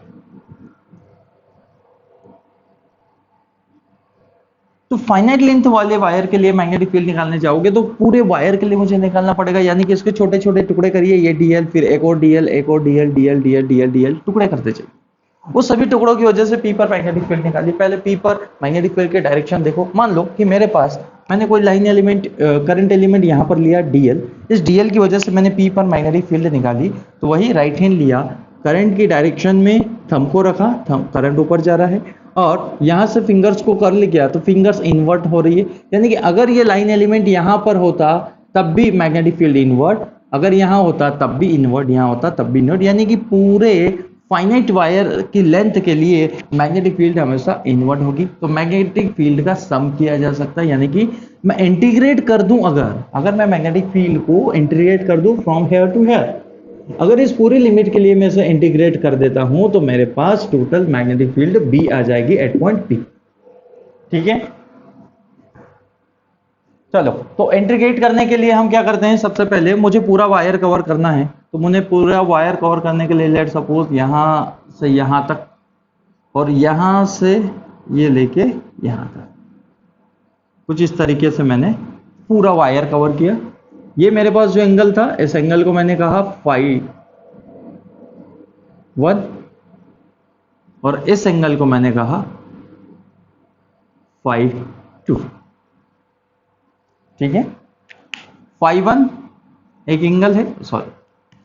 तो फाइनाइट लेंथ वाले वायर के लिए मैग्नेटिक फील्ड निकालने जाओगे तो पूरे वायर के लिए मुझे निकालना पड़ेगा, यानी कि इसके छोटे छोटे टुकड़े करिए, ये डीएल, फिर एक और डीएल, एक और DL, DL DL DL DL टुकड़े करते चलिए। वो सभी टुकड़ों की वजह से पी पर मैग्नेटिक फील्ड निकालिए। पहले पी पर मैग्नेटिक फील्ड की डायरेक्शन देखो। मान लो कि मेरे पास मैंने कोई लाइन एलिमेंट, करंट एलिमेंट यहां पर लिया डीएल, इस डीएल की वजह से मैंने पी पर मैग्नेटिक फील्ड निकाली, तो वही राइट हैंड लिया, करंट की डायरेक्शन में थंब को रखा, करंट ऊपर जा रहा है, और यहां से फिंगर्स को कर्ल किया तो फिंगर्स इन्वर्ट हो रही है, यानी कि अगर ये लाइन एलिमेंट यहां पर होता तब भी मैग्नेटिक फील्ड इन्वर्ट, अगर यहां होता तब भी इन्वर्ट, यहां होता तब भी इन्वर्ट, यानी कि पूरे फाइनाइट वायर की लेंथ के लिए मैग्नेटिक फील्ड हमेशा इन्वर्ट होगी। तो मैग्नेटिक फील्ड का सम किया जा सकता है, यानी कि मैं इंटीग्रेट कर दूं, अगर मैं मैग्नेटिक फील्ड को इंटीग्रेट कर दूं फ्रॉम हेयर टू हेयर, अगर इस पूरी लिमिट के लिए मैं इसे इंटीग्रेट कर देता हूं तो मेरे पास टोटल मैग्नेटिक फील्ड बी आ जाएगी एट पॉइंट पी। ठीक है, चलो तो इंटीग्रेट करने के लिए हम क्या करते हैं, सबसे पहले मुझे पूरा वायर कवर करना है, तो मुझे पूरा वायर कवर करने के लिए लेट सपोज यहां से यहां तक और यहां से ये लेके यहां तक, कुछ इस तरीके से मैंने पूरा वायर कवर किया। ये मेरे पास जो एंगल था, इस एंगल को मैंने कहा फाई 1 और इस एंगल को मैंने कहा फाई 2। ठीक है, फाई 1 एक एंगल है, सॉरी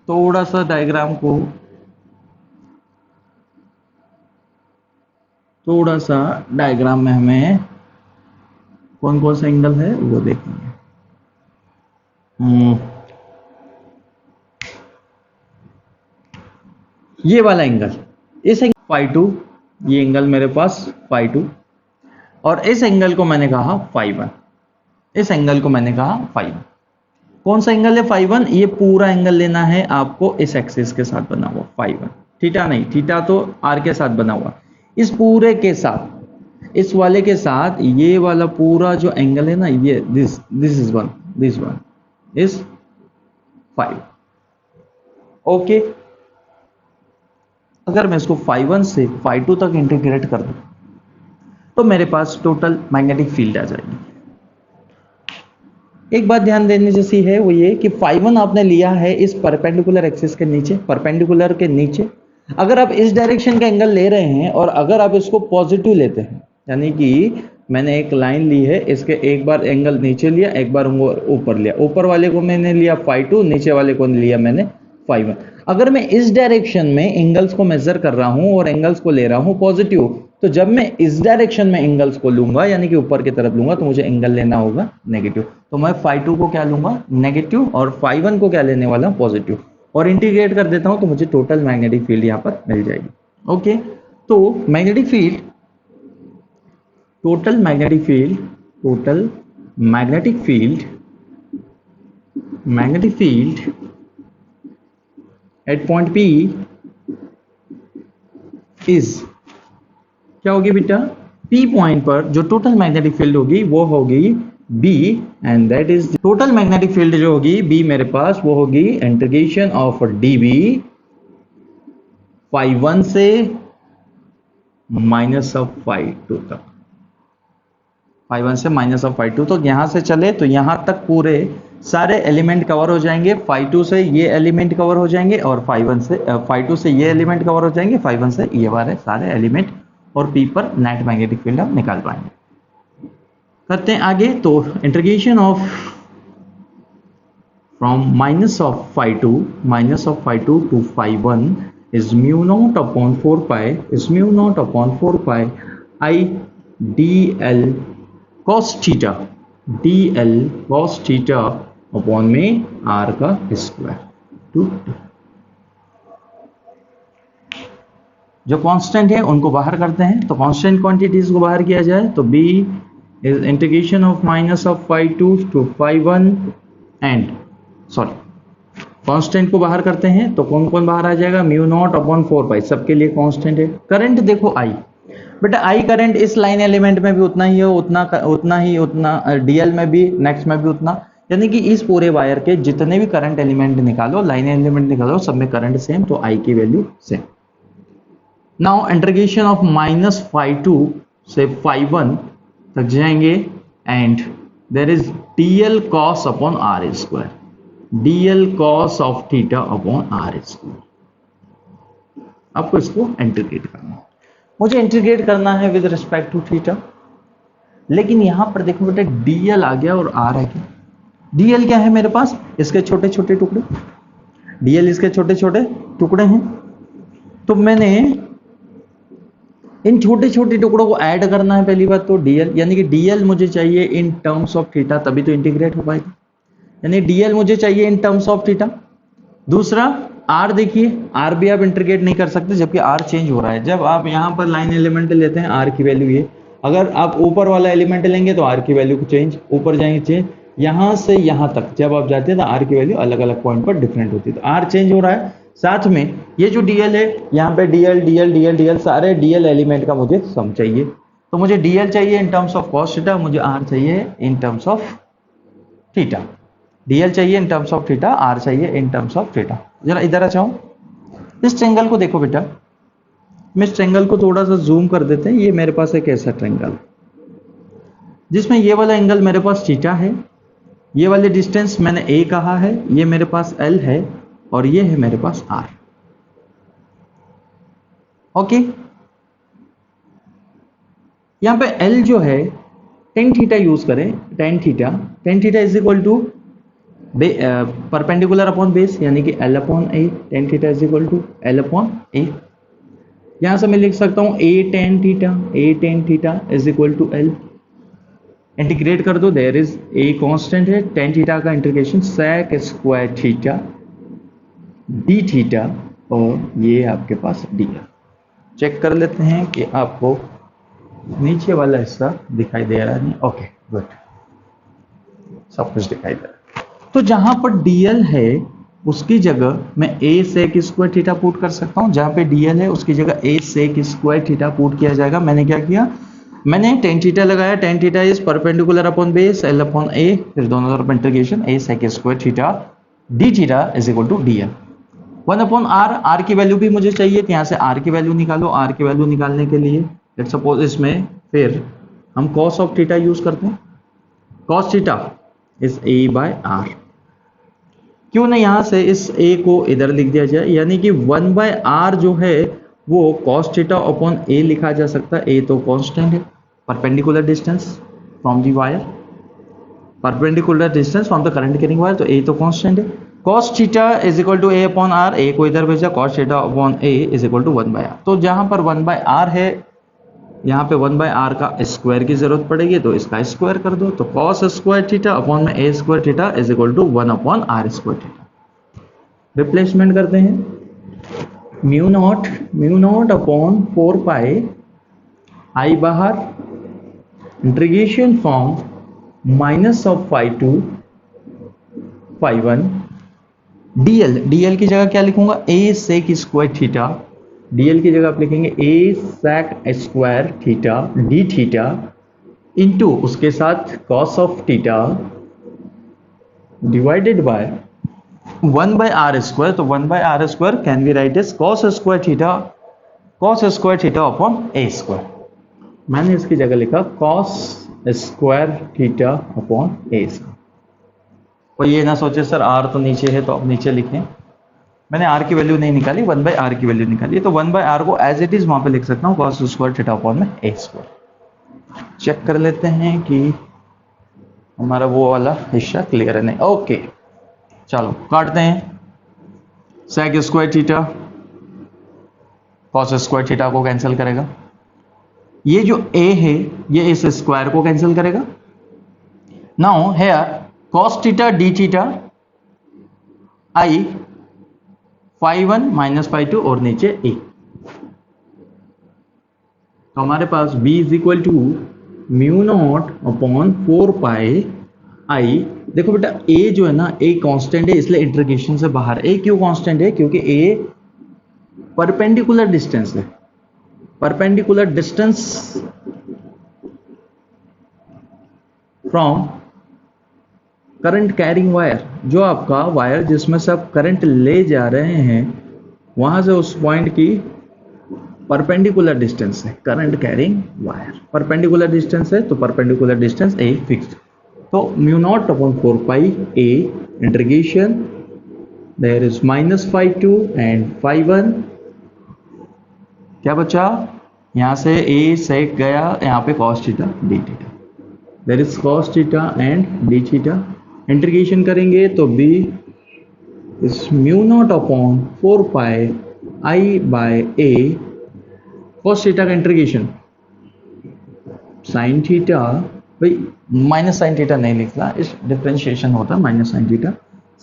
थोड़ा सा डायग्राम को थोड़ा सा डायग्राम में हमें कौन कौन सा एंगल है वो देखेंगे। ये वाला एंगल, इस फाई 2, ये एंगल मेरे पास फाई 2, और इस एंगल को मैंने कहा फाई 1, इस एंगल को मैंने कहा फाई 1। कौन सा एंगल है फाई 1? ये पूरा एंगल लेना है आपको इस एक्सिस के साथ बना हुआ फाई 1, थीटा नहीं, थीटा तो आर के साथ बना हुआ, इस पूरे के साथ, इस वाले के साथ ये वाला पूरा जो एंगल है ना, ये this is one, this one is 5। Okay, अगर मैं इसको फाई 1 से फाई 2 तक इंटीग्रेट कर दूं तो मेरे पास टोटल मैग्नेटिक फील्ड आ जाएगी। एक बात ध्यान देने जैसी है वो ये कि फाई 1 आपने लिया है इस परपेंडिकुलर एक्सिस के नीचे, परपेंडिकुलर के नीचे। अगर आप इस डायरेक्शन का एंगल ले रहे हैं और अगर आप इसको पॉजिटिव लेते हैं, यानी कि मैंने एक लाइन ली है, इसके एक बार एंगल नीचे लिया, एक बार ऊपर लिया, ऊपर वाले को मैंने लिया फाई 2, नीचे वाले को लिया मैंने फाई 1। अगर मैं इस डायरेक्शन में एंगल्स को मेजर कर रहा हूं और एंगल्स को ले रहा हूं पॉजिटिव, तो जब मैं इस डायरेक्शन में एंगल्स को लूंगा यानी कि ऊपर की तरफ लूंगा तो मुझे एंगल लेना होगा नेगेटिव। तो मैं फाई 2 को क्या लूंगा? नेगेटिव, और फाई 1 को क्या लेने वाला? पॉजिटिव, और इंटीग्रेट कर देता हूं तो मुझे टोटल मैग्नेटिक फील्ड यहां पर मिल जाएगी। ओके, तो magnetic field, total magnetic field, total magnetic field, magnetic field at point P is क्या होगी बेटा? P पॉइंट पर जो टोटल मैग्नेटिक फील्ड होगी वो होगी B, and that is total magnetic field जो होगी B मेरे पास वो होगी इंटीग्रेशन ऑफ dB फाई 1 से माइनस ऑफ फाई 2 तक, फाई 1 से माइनस ऑफ फाई 2 तक। यहां से चले तो यहां तक पूरे सारे एलिमेंट कवर हो जाएंगे, फाई 2 से ये एलिमेंट कवर हो जाएंगे और फाई 2 से ये एलिमेंट कवर हो जाएंगे, फाई 1 से ये वाले सारे एलिमेंट, और P पर नेट मैग्नेटिक फील्ड हम निकाल पाएंगे। करते हैं आगे, तो integration of from minus of phi 2 to phi 1 is mu naught upon 4 pi, is mu naught upon 4 pi I DL cos theta, DL cos theta upon में R का स्क्वायर टू। जो कांस्टेंट है उनको बाहर करते हैं, तो कांस्टेंट क्वांटिटीज को बाहर किया जाए तो B is integration of minus of phi 2 to phi 1 and constant को बाहर करते हैं तो कौन कौन बाहर आ जाएगा? म्यू नॉट अपॉन 4 पाई, सबके लिए कांस्टेंट है। करंट देखो I, बेटा I करंट इस लाइन एलिमेंट में भी उतना ही है, उतना DL में भी, नेक्स्ट में भी उतना, यानी कि इस पूरे वायर के जितने भी करंट एलिमेंट निकालो, लाइन एलिमेंट निकालो, सब में करंट सेम, तो I की value same. Now integration of minus phi 2 से फाई 1 तक जाएंगे and there is DL cos upon R square, DL cos of theta upon R square. आपको इसको इंटीग्रेट करना है, मुझे इंटीग्रेट करना है विद रिस्पेक्ट टू थीटा, लेकिन यहां पर देखो बेटा DL आ गया और R है क्या? DL क्या है मेरे पास? इसके छोटे छोटे टुकड़े, DL इसके छोटे छोटे टुकड़े हैं, तो मैंने इन छोटे छोटे टुकड़ों को ऐड करना है। पहली बात तो DL, यानी कि DL मुझे चाहिए इन टर्म्स ऑफ थीटा, तभी तो इंटीग्रेट हो पाएगा, यानी DL मुझे चाहिए इन टर्म्स ऑफ थीटा। दूसरा R, देखिए R भी आप इंटीग्रेट नहीं कर सकते जबकि R चेंज हो रहा है। जब आप यहां पर लाइन एलिमेंट लेते हैं R की वैल्यू ये, अगर आप ऊपर वाला एलिमेंट लेंगे तो R की वैल्यू को चेंज, ऊपर जाएंगे चेंज, यहां से यहां तक जब आप जाते हैं तो R की वैल्यू अलग अलग पॉइंट पर डिफरेंट होती है, तो R चेंज हो रहा है। साथ में ये जो DL है, यहाँ पे DL सारे DL एलिमेंट का मुझे सम चाहिए, तो मुझे DL चाहिए in terms of cos theta, मुझे R चाहिए in terms of theta. DL चाहिए in terms of theta, R चाहिए इन टर्म्स ऑफ थीटा। जरा इधर आ जाओ, इस ट्रायंगल को देखो बेटा, मैं इस ट्रायंगल को थोड़ा सा जूम कर देते हैं। ये मेरे पास एक ऐसा ट्रायंगल जिसमें ये वाला एंगल मेरे पास थीटा है, ये वाले डिस्टेंस मैंने A कहा है, ये मेरे पास L है और ये है मेरे पास R। ओके, यहां पे L जो है टेन थीटा यूज करें, tan theta is equal to perpendicular upon base, यानी कि L upon A, tan theta is equal to L upon A। यहां से मैं लिख सकता हूं A tan theta is equal to L। Integrate कर दो, देयर इज A कांस्टेंट है, टेन थीटा का integration sec square theta d theta, और ये आपके पास dl। चेक कर लेते हैं कि आपको नीचे वाला हिस्सा दिखाई दे रहा है नहीं। ओके गुड, सब कुछ दिखाई दे रहा है। तो जहां पर डीएल है उसकी जगह मैं a sec square theta put कर सकता हूं। जहां पे डीएल है उसकी जगह a sec square theta put किया जाएगा। मैंने क्या किया, मैंने tan थीटा लगाया। tan theta is perpendicular upon base L upon a, फिर दोनों तरफ integration a sec square theta D theta is equal to DL 1 upon R. R की वैल्यू भी मुझे चाहिए, तो यहाँ से आर की वैल्यू निकालो। आर की वैल्यू निकालने के लिए लेट्स सपोज इसमें फिर हम cos ऑफ थीटा यूज करते हैं। cos theta is a by R. क्यों ना यहाँ से इस a को इधर लिख दिया जाए, यानी कि 1 बाय आर जो है वो cos थीटा अपॉन a लिखा जा सकता है। a तो कांस्टेंट है, perpendicular distance from the wire, perpendicular distance from the current carrying wire, तो a तो कांस्टेंट है। cos theta is equal to a upon R, a को इधर भेजा, cos theta upon a is equal to 1 by R. तो जहां पर 1 by are है यहाँ पे 1 बाय आर का स्क्वायर की जरूरत पड़ेगी, तो इसका स्क्वायर कर दो। तो cos स्क्वायर थीटा अपॉन में a square theta is equal to 1 upon R square theta. Replacement करते हैं। Mu naught upon 4 pi I बाहर, integration from minus of phi to phi one. DL की जगह क्या लिखूंगा, a sec square theta. DL की जगह आप लिखेंगे a sec square theta D theta into उसके साथ cos of theta divided by 1 by R square. तो 1 by R square can be write as cos square theta upon a square. मैंने इसकी जगह लिखा cos square theta upon a square. और ये ना सोचे सर आर तो नीचे है तो अब नीचे लिखें। मैंने आर की वैल्यू नहीं निकाली, 1 बाय आर की वैल्यू निकाली, तो 1 बाय आर को एज इट इज वहां पे लिख सकता हूँ cos स्क्वायर थीटा अपॉन में a स्क्वायर। चेक कर लेते हैं कि हमारा वो वाला हिस्सा क्लियर है नहीं। ओके चलो काटते हैं। Sec square theta cos square theta को कैंसिल करेगा। ये जो a है ये इस स्क्वायर को कैंसिल करेगा। Now here cos theta D theta I phi one minus phi two और नीचे a। तो हमारे पास b is equal to mu naught upon 4 pi I. देखो बेटा a जो है ना a कांस्टेंट है, इसलिए इंटीग्रेशन से बाहर। a क्यों कांस्टेंट है, क्योंकि a परपेंडिकुलर डिस्टेंस है। Perpendicular distance from current carrying wire, जो आपका वायर जिसमें से आप करंट ले जा रहे हैं वहां से उस पॉइंट की परपेंडिकुलर डिस्टेंस है। Current carrying wire perpendicular distance है, तो परपेंडिकुलर डिस्टेंस a फिक्स्ड। तो mu naught upon 4 pi a integration there is minus phi two and phi one. क्या बचा, यहां से a सेक गया, यहाँ पे cos theta D theta, there is cos theta and d theta. Integration करेंगे तो b is mu naught upon 4 pi I by a cos theta का इंटीग्रेशन sin थीटा, भाई माइनस साइन थीटा नहीं लिखना, इस डिफरेंशिएशन होता है minus sine theta,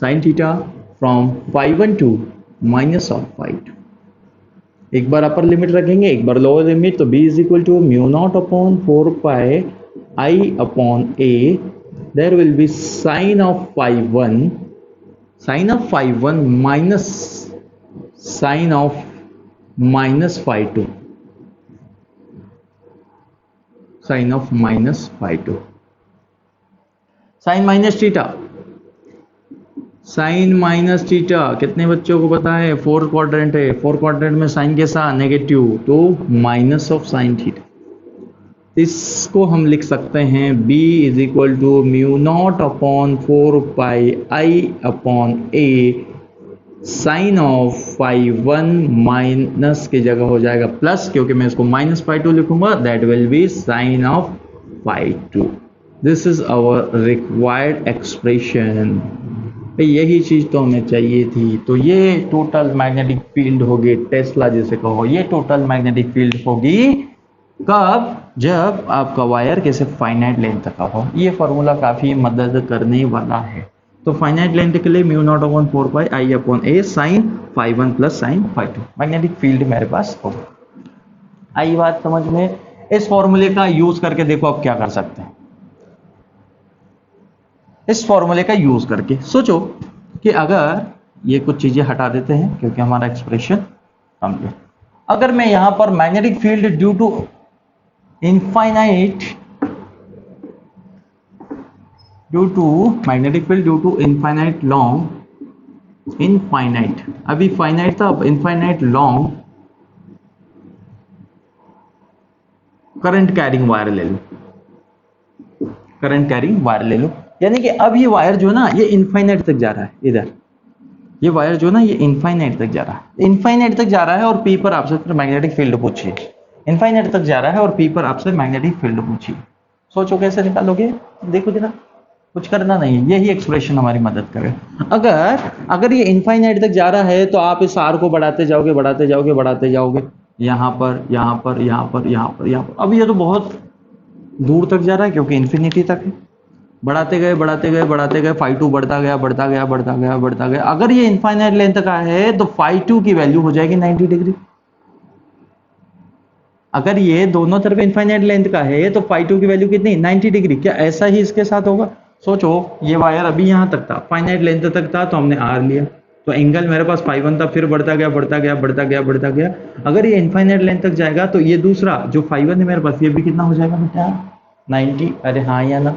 sin theta from phi one to minus of phi two. एक बार upper limit रखेंगे, एक बार लोअर लिमिट, तो b is equal to mu naught upon 4 pi I upon a। there will be sine of phi 1 minus sine of minus phi 2, sine of minus phi 2। Sine minus theta, sine minus theta कितने बच्चों को पता है, 4 quadrant है, 4 quadrant में sign के साथ negative, तो माइनस ऑफ साइन थीटा। इसको हम लिख सकते हैं b is equal to mu naught upon 4 pi I upon a sine of phi one minus की जगह हो जाएगा प्लस, क्योंकि मैं इसको माइनस फाई टू लिखूंगा, that will be sine of phi two. This is our required expression. यही चीज तो हमें चाहिए थी। तो ये टोटल मैग्नेटिक फील्ड होगी, टेस्ला जिसे कहो, ये टोटल मैग्नेटिक फील्ड होगी कब, जब आपका वायर किसी फाइनाइट लेंथ का हो। ये फॉर्मूला काफी मदद करने वाला है। तो फाइनाइट लेंथ के लिए mu naught upon 4 pi I upon a sine phi one plus sine phi two magnetic field मेरे पास होगा। आई बात समझ में? इस फॉर्मूले का यूज करके देखो आप क्या कर सकते हैं। इस फॉर्मूले का यूज करके सोचो कि अगर ये कुछ चीजें हटा देते हैं क्योंकि हमारा एक्सप्रेशन कंप्लीट, अगर मैं यहां पर magnetic field due to infinite infinite long, infinite अभी फाइनाइट था, अब infinite long current carrying wire ले लो, करंट कैरिंग वायर ले लो, यानी कि अब ये वायर जो ना ये इनफाइनाइट तक जा रहा है, इधर ये वायर जो ना ये इनफाइनाइट तक जा रहा है, इनफाइनाइट तक जा रहा है, और पी पर आपसे मैग्नेटिक फील्ड पूछिए। इनफाइनाइट तक जा रहा है और पी पर आपसे मैग्नेटिक फील्ड पूछिए। सोचो कैसे निकालोगे, देखो जरा, कुछ करना नहीं है, यही एक्सप्रेशन हमारी मदद करे। अगर अगर ये इनफाइनाइट तक जा रहा है तो आप इस आर को बढ़ाते जाओगे बढ़ाते जाओगे बढ़ाते जाओगे, यहाँ पर यहाँ पर यहाँ पर यहाँ पर यहाँ पर, अब ये तो बहुत दूर तक जा रहा है क्योंकि इन्फिनिटी तक है, बढ़ाते गए बढ़ाते गए बढ़ाते गए, फाई टू बढ़ता गया बढ़ता गया बढ़ता गया बढ़ता गया। अगर ये इनफाइनाइट लेंथ का है तो फाई टू की वैल्यू हो जाएगी 90 डिग्री। अगर ये दोनों तरफ इनफाइनाइट लेंथ का है तो फाई टू की वैल्यू कितनी, 90 डिग्री। क्या ऐसा ही इसके साथ होगा? सोचो ये वायर अभी यहां तक था, फाइनाइट लेंथ तक था, तो हमने आर लिया, तो एंगल मेरे पास फाई वन था, फिर बढ़ता गया बढ़ता गया बढ़ता गया बढ़ता गया। अगर ये इनफाइनाइट लेंथ तक जाएगा तो ये दूसरा जो फाई वन है मेरे पास, ये भी कितना हो जाएगा बेटा, 90। अरे हाँ या ना,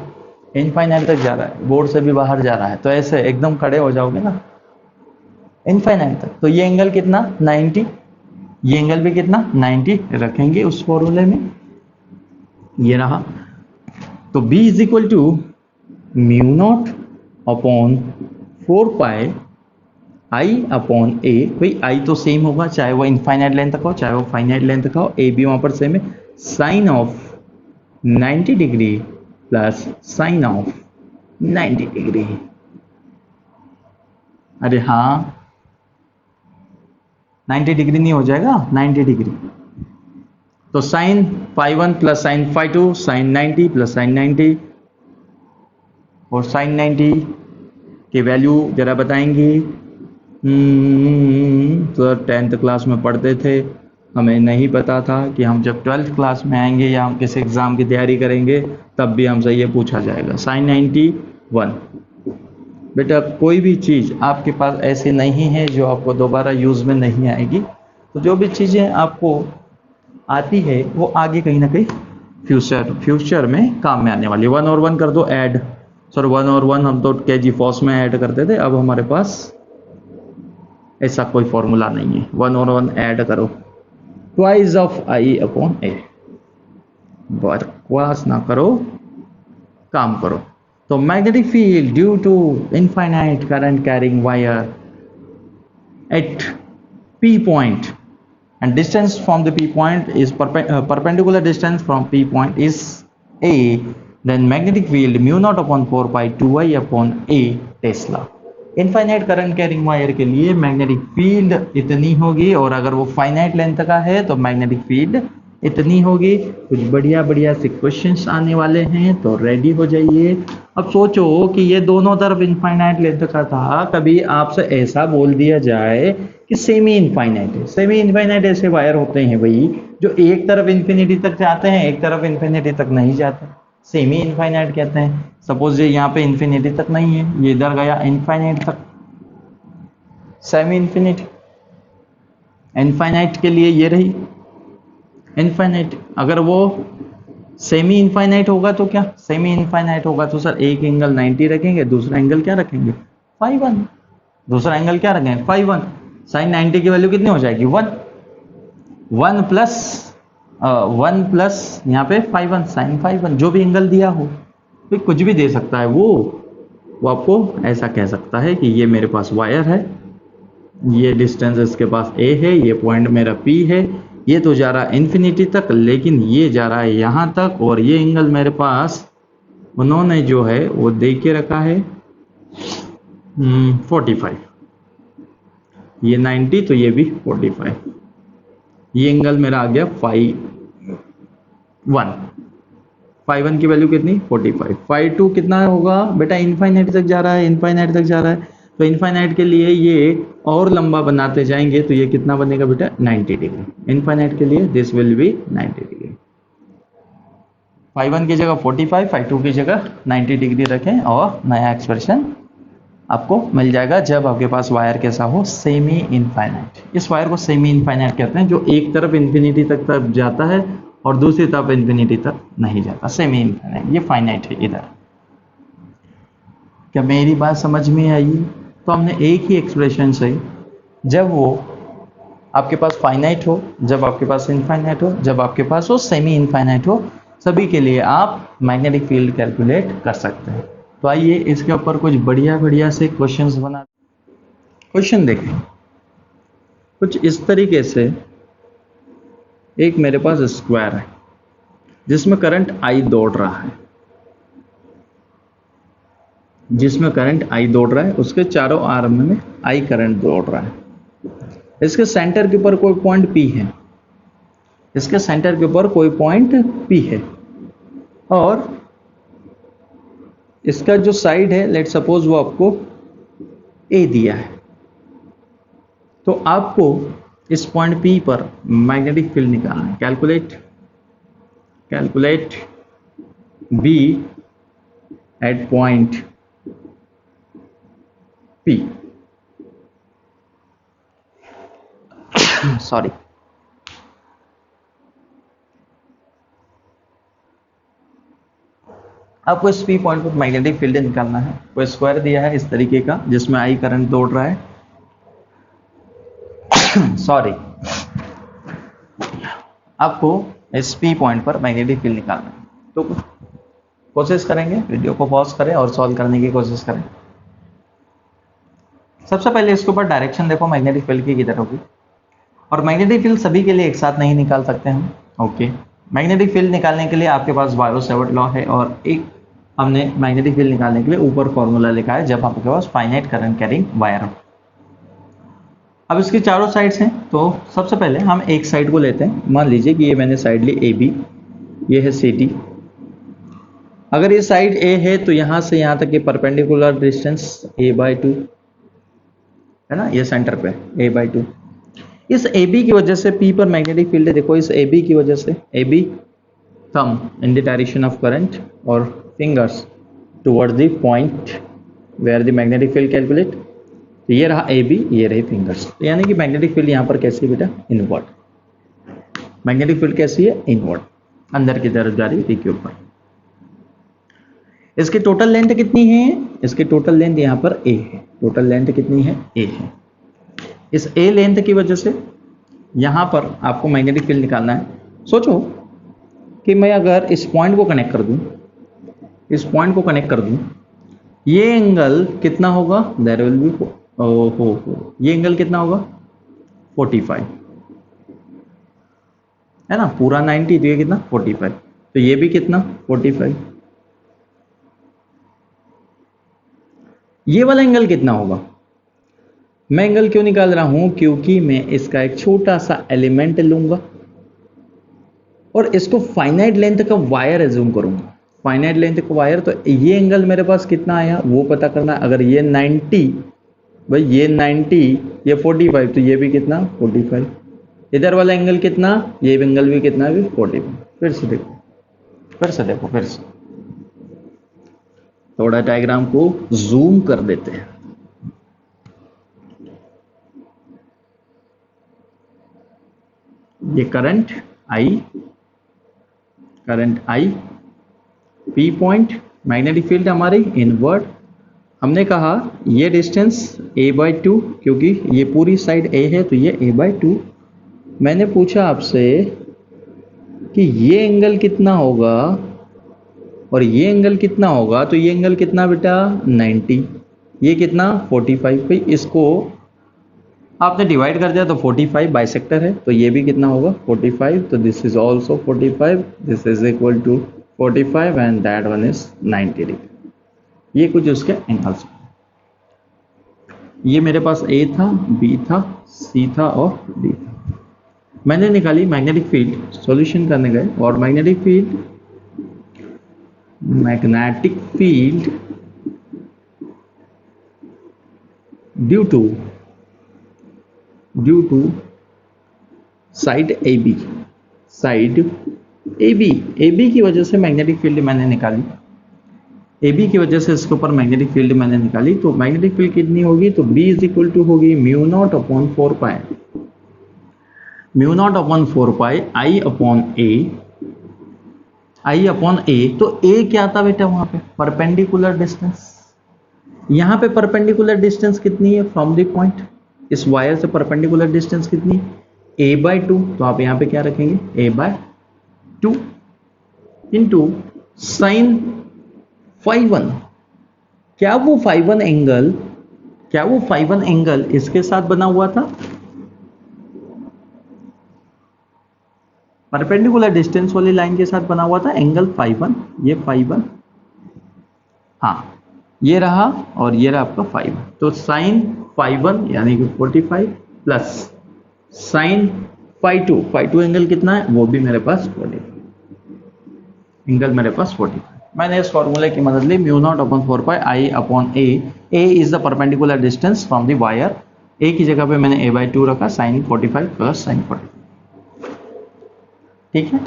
इनफाइनाइट तक जा रहा है, बोर्ड से भी बाहर जा रहा है, तो ऐसे एकदम खड़े हो जाओगे ना इनफाइनाइट तक, तो ये एंगल कितना 90, ये एंगल भी कितना 90 रखेंगे उस फॉर्मूले में, ये रहा। तो B is equal to mu naught upon 4 pi I upon a, भाई आई तो सेम होगा चाहे वो इनफाइनाइट लेंथ का हो चाहे वो फाइनाइट लेंथ का हो, ए भी वहां पर सेम है, sine of 90 degree plus sine of 90 degree. अरे हाँ 90 डिग्री नहीं हो जाएगा, 90 डिग्री, तो sine phi one plus sine phi two, sine 90 plus sine 90, और साइन 90 की वैल्यू जरा बताएंगे। तो 10th क्लास में पढ़ते थे, हमें नहीं पता था कि हम जब 12th क्लास में आएंगे या हम किसी एग्जाम की तैयारी करेंगे तब भी हमसे ये पूछा जाएगा। साइन 91, बेटा कोई भी चीज़ आपके पास ऐसी नहीं है जो आपको दोबारा यूज़ में नहीं आएगी, तो जो भी चीज़ें आपको आती है वो आगे कहीं ना कहीं फ्यूचर में काम में आने वाली। 1 और 1 कर दो ऐड, सर 1 और 1 हम तो केजी फॉस में ऐड करते थे, अब हमारे पास ऐसा कोई फॉर्मूला नहीं है, 1 और 1 ऐड करो, twice of I upon A, बकवास ना करो काम करो। तो magnetic field due to infinite current carrying wire at P point and distance from the P point is perpendicular distance from P point is A, then magnetic field mu naught upon 4 pi 2I upon A Tesla. Infinite current carrying wire के लिए magnetic field इतनी होगी, और अगर वो finite length का है तो मैग्नेटिक फील्ड इतनी होगी। कुछ बढ़िया बढ़िया से क्वेश्चंस आने वाले हैं, तो रेडी हो जाइए। अब सोचो कि ये दोनों तरफ इनफाइनाइट लेंथ का था, कभी आपसे ऐसा बोल दिया जाए कि सेमी इनफाइनाइट है। सेमी इनफाइनाइट ऐसे वायर होते हैं भाई जो एक तरफ इन्फिनिटी तक जाते हैं, एक तरफ इन्फिनिटी तक नहीं जाते, सेमी इनफाइनाइट कहते हैं। सपोज ये यहाँ पे इन्फिनिटी तक नहीं है, ये इधर गया इनफाइनाइट तक, सेमी इन्फिनिटी। इनफाइनाइट के लिए ये रही इनफाइनाइट। अगर वो सेमी इनफाइनाइट होगा तो क्या, सेमी इनफाइनाइट होगा तो सर एक एंगल 90 रखेंगे, दूसरा एंगल क्या रखेंगे फाई वन, दूसरा एंगल क्या रखेंगे फाई वन। साइन 90 की वैल्यू कितनी हो जाएगी 1, 1 प्लस यहाँ पे phi one, sine phi one, जो भी एंगल दिया हो, तो कुछ भी दे सकता है वो आपको ऐसा कह सकता है कि ये मेरे पास वायर है, ये डिस्टेंस इसके पास A है, ये पॉइंट मेरा P है, ये तो जा रहा है इन्फिनिटी तक, लेकिन ये जा रहा है यहाँ तक, और ये एंगल मेरे पास उन्होंने जो है वो दे के रखा है 45, ये 90 तो ये भी 45, ये एंगल मेरा आ गया फाई वन की वैल्यू कितनी 45, फाई टू कितना होगा बेटा, इनफाइनाइट तक जा रहा है, इनफाइनाइट तक जा रहा है, तो इनफाइनाइट के लिए ये और लंबा बनाते जाएंगे तो ये कितना बनेगा बेटा 90 डिग्री। इनफाइनाइट के लिए दिस विल बी 90 डिग्री। φ1 की जगह 45, φ2 की जगह 90 डिग्री रखें और नया एक्सप्रेशन आपको मिल जाएगा जब आपके पास वायर कैसा हो, सेमी इनफाइनाइट। इस वायर को सेमी इनफाइनाइट कहते हैं, जो एक तरफ इन्फिनिटी तक जाता है और दूसरी तरफ इन्फिनिटी तक नहीं जाता, सेमी इनफाइनाइट। ये फाइनाइट है इधर। क्या मेरी बात समझ में आई? तो हमने एक ही एक्सप्रेशन से, जब वो आपके पास फाइनाइट हो, जब आपके पास इनफाइनाइट हो, जब आपके पास वो सेमी इनफाइनाइट हो, सभी के लिए आप मैग्नेटिक फील्ड कैलकुलेट कर सकते हैं। तो आइए इसके ऊपर कुछ बढ़िया बढ़िया से क्वेश्चंस बना। क्वेश्चन देखें कुछ इस तरीके से। एक मेरे पास स्क्वायर है जिसमें करंट I दौड़ रहा है, जिसमें करंट I दौड़ रहा है, उसके चारों आर्म में I करंट दौड़ रहा है। इसके सेंटर के ऊपर कोई पॉइंट P है, इसके सेंटर के ऊपर कोई पॉइंट P है, और इसका जो साइड है लेट सपोज वो आपको A दिया है। तो आपको इस पॉइंट P पर मैग्नेटिक फील्ड निकालना है। Calculate B at point P। Sorry, आपको इस P पॉइंट पर मैग्नेटिक फील्ड निकालना है। कोई स्क्वायर दिया है इस तरीके का जिसमें I करंट दौड़ रहा है। सॉरी, आपको इस P पॉइंट पर मैग्नेटिक फील्ड निकालना है। तो कोशिश करेंगे, वीडियो को पॉज करें और सॉल्व करने की कोशिश करें। सबसे पहले इसके ऊपर डायरेक्शन देखो मैग्नेटिक फील्ड की किधर होगी, और मैग्नेटिक फील्ड सभी के लिए एक साथ नहीं निकाल सकते हम। ओके, मैग्नेटिक फील्ड निकालने के लिए आपके पास बायो-सैवर्ट लॉ है, और एक हमने मैग्नेटिक फील्ड निकालने के लिए ऊपर फॉर्मूला लिखा है जब आपके पास फाइनाइट करंट कैरिंग वायर हो। अब इसके चारों साइड्स हैं, तो सबसे पहले हम एक साइड को लेते हैं। मान लीजिए कि ये मैंने साइड ली AB, ये है CD। अगर ये साइड A है तो यहाँ से यहाँ तक ये परपेंडिकुलर डिस्टेंस A/2 है ना, ये सेंटर पे A/2। इस AB की वजह से P पर मैग्नेटिक फील्ड है। देखो इस AB की वजह से, AB thumb in the direction of current और fingers towards the point where the magnetic field calculate. तो ये रहा AB, ये रही फिंगर्स। तो यानी कि मैग्नेटिक फील्ड यहाँ पर कैसी है बेटा, इनवर्ड। मैग्नेटिक फील्ड कैसी है, इनवर्ड, अंदर की तरफ जा रही है P के ऊपर। इसकी टोटल लेंथ कितनी है, इसकी टोटल लेंथ यहाँ पर A है। टोटल लेंथ कितनी है, A है। इस A लेंथ की वजह से यहाँ पर आपको मैग्नेटिक फील्ड निकालना है। सोचो कि मैं अगर इस पॉइंट को कनेक्ट कर दूं, इस पॉइंट को कनेक्ट कर दूं, ये एंगल कितना होगा, देयर विल बी ये एंगल कितना होगा 45 है ना, पूरा 90, तो ये कितना 45, तो ये भी कितना 45। ये वाला एंगल कितना होगा। मैं एंगल क्यों निकाल रहा हूं, क्योंकि मैं इसका एक छोटा सा एलिमेंट लूंगा और इसको फाइनाइट लेंथ का वायर एज्यूम करूंगा। फाइनाइट लेंथ का वायर, तो ये एंगल मेरे पास कितना आया वो पता करना। अगर ये 90, भाई ये 90, ये 45, तो ये भी कितना 45। इधर वाला एंगल कितना, ये एंगल भी कितना है 45। फिर से देखो, फिर से देखो, फिर से थोड़ा डायग्राम को जूम कर देते हैं। ये current I, P point, magnetic field हमारी इनवर्ड। हमने कहा ये डिस्टेंस A/2, क्योंकि ये पूरी साइड A है तो ये A/2। मैंने पूछा आपसे कि ये एंगल कितना होगा और ये एंगल कितना होगा, तो ये एंगल कितना बेटा 90, ये कितना 45। भाई इसको आपने डिवाइड कर दिया तो 45 बाइसेक्टर है, तो ये भी कितना होगा 45। तो this is also 45, this is equal to 45 and that one is 90 degree. ये कुछ उसके एंगल्स। ये मेरे पास A था, B था, C था और D था। मैंने निकाली मैग्नेटिक फील्ड, सॉल्यूशन करने गए और magnetic field due to side A B, side A B की वजह से मैग्नेटिक फील्ड मैंने निकाली, ए बी की वजह से इसके ऊपर मैग्नेटिक फील्ड मैंने निकाली, तो मैग्नेटिक फील्ड कितनी होगी, तो B इज इक्वल टू होगी mu naught upon 4 pi, mu naught upon 4 pi I upon ए, तो ए क्या था बेटा वहां पे, परपेंडिकुलर डिस्टेंस। यहां पे परपेंडिकुलर डिस्टेंस कितनी है फ्रॉम द पॉइंट, इस वायर से परपेंडिकुलर डिस्टेंस कितनी, a/2, तो आप यहां पे क्या रखेंगे, a/2 इंटू साइन φ1। क्या वो φ1 एंगल इसके साथ बना हुआ था, परपेंडिकुलर डिस्टेंस वाली लाइन के साथ बना हुआ था एंगल φ1, ये φ1, हाँ ये रहा और ये रहा आपका φ1, तो साइन φ1 यानी कि 45 प्लस साइन φ2 एंगल कितना है, वो भी मेरे पास 45, एंगल मेरे पास 45। मैंने इस फॉर्मूले की मदद ली, mu naught upon 4 pi I upon a, a is the perpendicular distance from the wire, a की जगह पे मैंने a/2 रखा, साइन 45 प्लस साइन 45, ठीक है।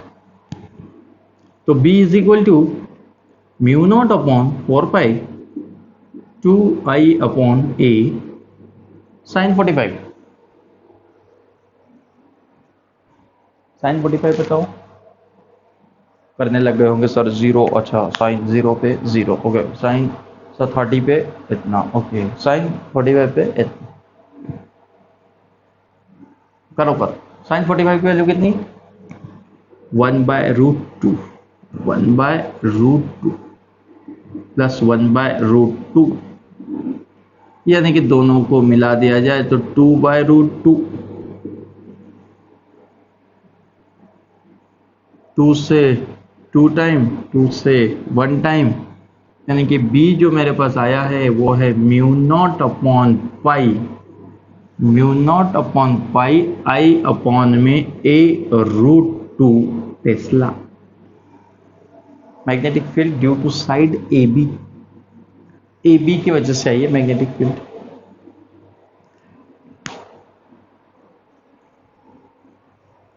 तो B is equal to mu naught upon 4 pi 2i अपॉन a साइन 45, साइन 45 बताओ, करने लग गए होंगे सर 0, अच्छा साइन 0 पे 0, ओके साइन सर 30 पे इतना, ओके साइन 45 पे इतना, करो कर, साइन 45 की वैल्यू कितनी, 1/√2 प्लस 1/√2, यानी कि दोनों को मिला दिया जाए तो 2/√2, 2 से 2 टाइम, 2 से 1 टाइम, यानी कि B जो मेरे पास आया है वो है mu naught upon pi I upon में a/√2 tesla. Magnetic field due to side A B की वजह से आई है मैग्नेटिक फील्ड,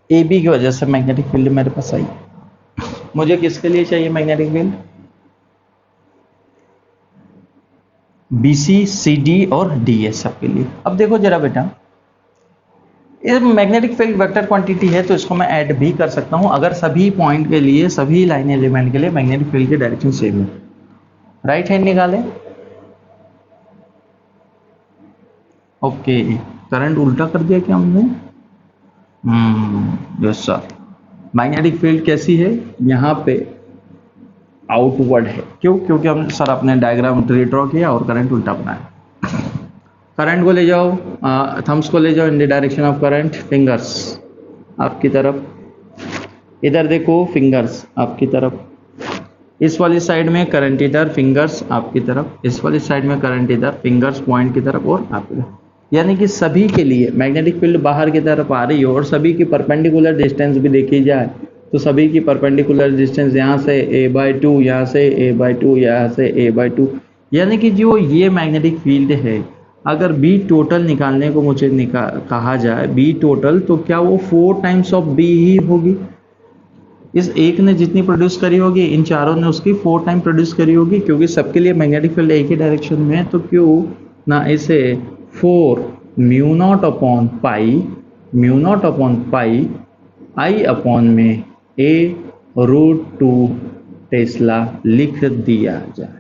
ए बी की वजह से मैग्नेटिक फील्ड मेरे पास आई। मुझे किसके लिए चाहिए मैग्नेटिक फील्ड, BC CD और DA सबके लिए। अब देखो जरा बेटा, ये मैग्नेटिक फील्ड वेक्टर क्वांटिटी है तो इसको मैं ऐड भी कर सकता हूं अगर सभी पॉइंट के लिए, सभी लाइन एलिमेंट के लिए मैग्नेटिक फील्ड की डायरेक्शन सेम है। राइट हैंड निकालें, ओके करंट उल्टा कर दिया क्या हमने, यस सर। मैग्नेटिक फील्ड कैसी है, यहाँ पे आउटवर्ड है, क्यों, क्योंकि हम सर अपने डायग्राम ड्रॉ किया और करंट उल्टा बनाया। करंट को ले जाओ, थम्स को ले जाओ इन the direction of current, fingers आपकी तरफ, इधर देखो फिंगर्स आपकी तरफ, इस वाली साइड में करंट इधर, फिंगर्स आपकी तरफ, इस वाली साइड में करंट इधर, फिंगर्स पॉइंट की तरफ और आपकी तरफ, यानी कि सभी के लिए मैग्नेटिक फील्ड बाहर की तरफ आ रही हो और सभी की परपेंडिकुलर डिस्टेंस भी देखी जाए तो सभी की परपेंडिकुलर डिस्टेंस यहाँ से a/2, यहाँ से a/2, यहाँ से a/2, यानी कि जो ये मैग्नेटिक फील्ड है, अगर B टोटल निकालने को मुझे कहा जाए B टोटल, तो क्या वो 4 टाइम्स ऑफ B ही होगी। इस एक ने जितनी प्रोड्यूस करी होगी, इन चारों ने उसकी 4 टाइम प्रोड्यूस करी होगी, क्योंकि सबके लिए मैग्नेटिक फील्ड एक ही डायरेक्शन में है, तो क्यों ना इसे 4 mu naught upon pi I upon में a/√2 टेस्ला लिख दिया जाए।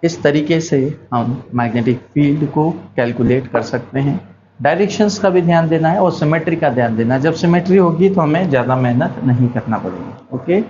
इस तरीके से हम मैग्नेटिक फील्ड को कैलकुलेट कर सकते हैं। डायरेक्शंस का भी ध्यान देना है और सिमेट्री का ध्यान देना है। जब सिमेट्री होगी तो हमें ज़्यादा मेहनत नहीं करना पड़ेगी। ओके।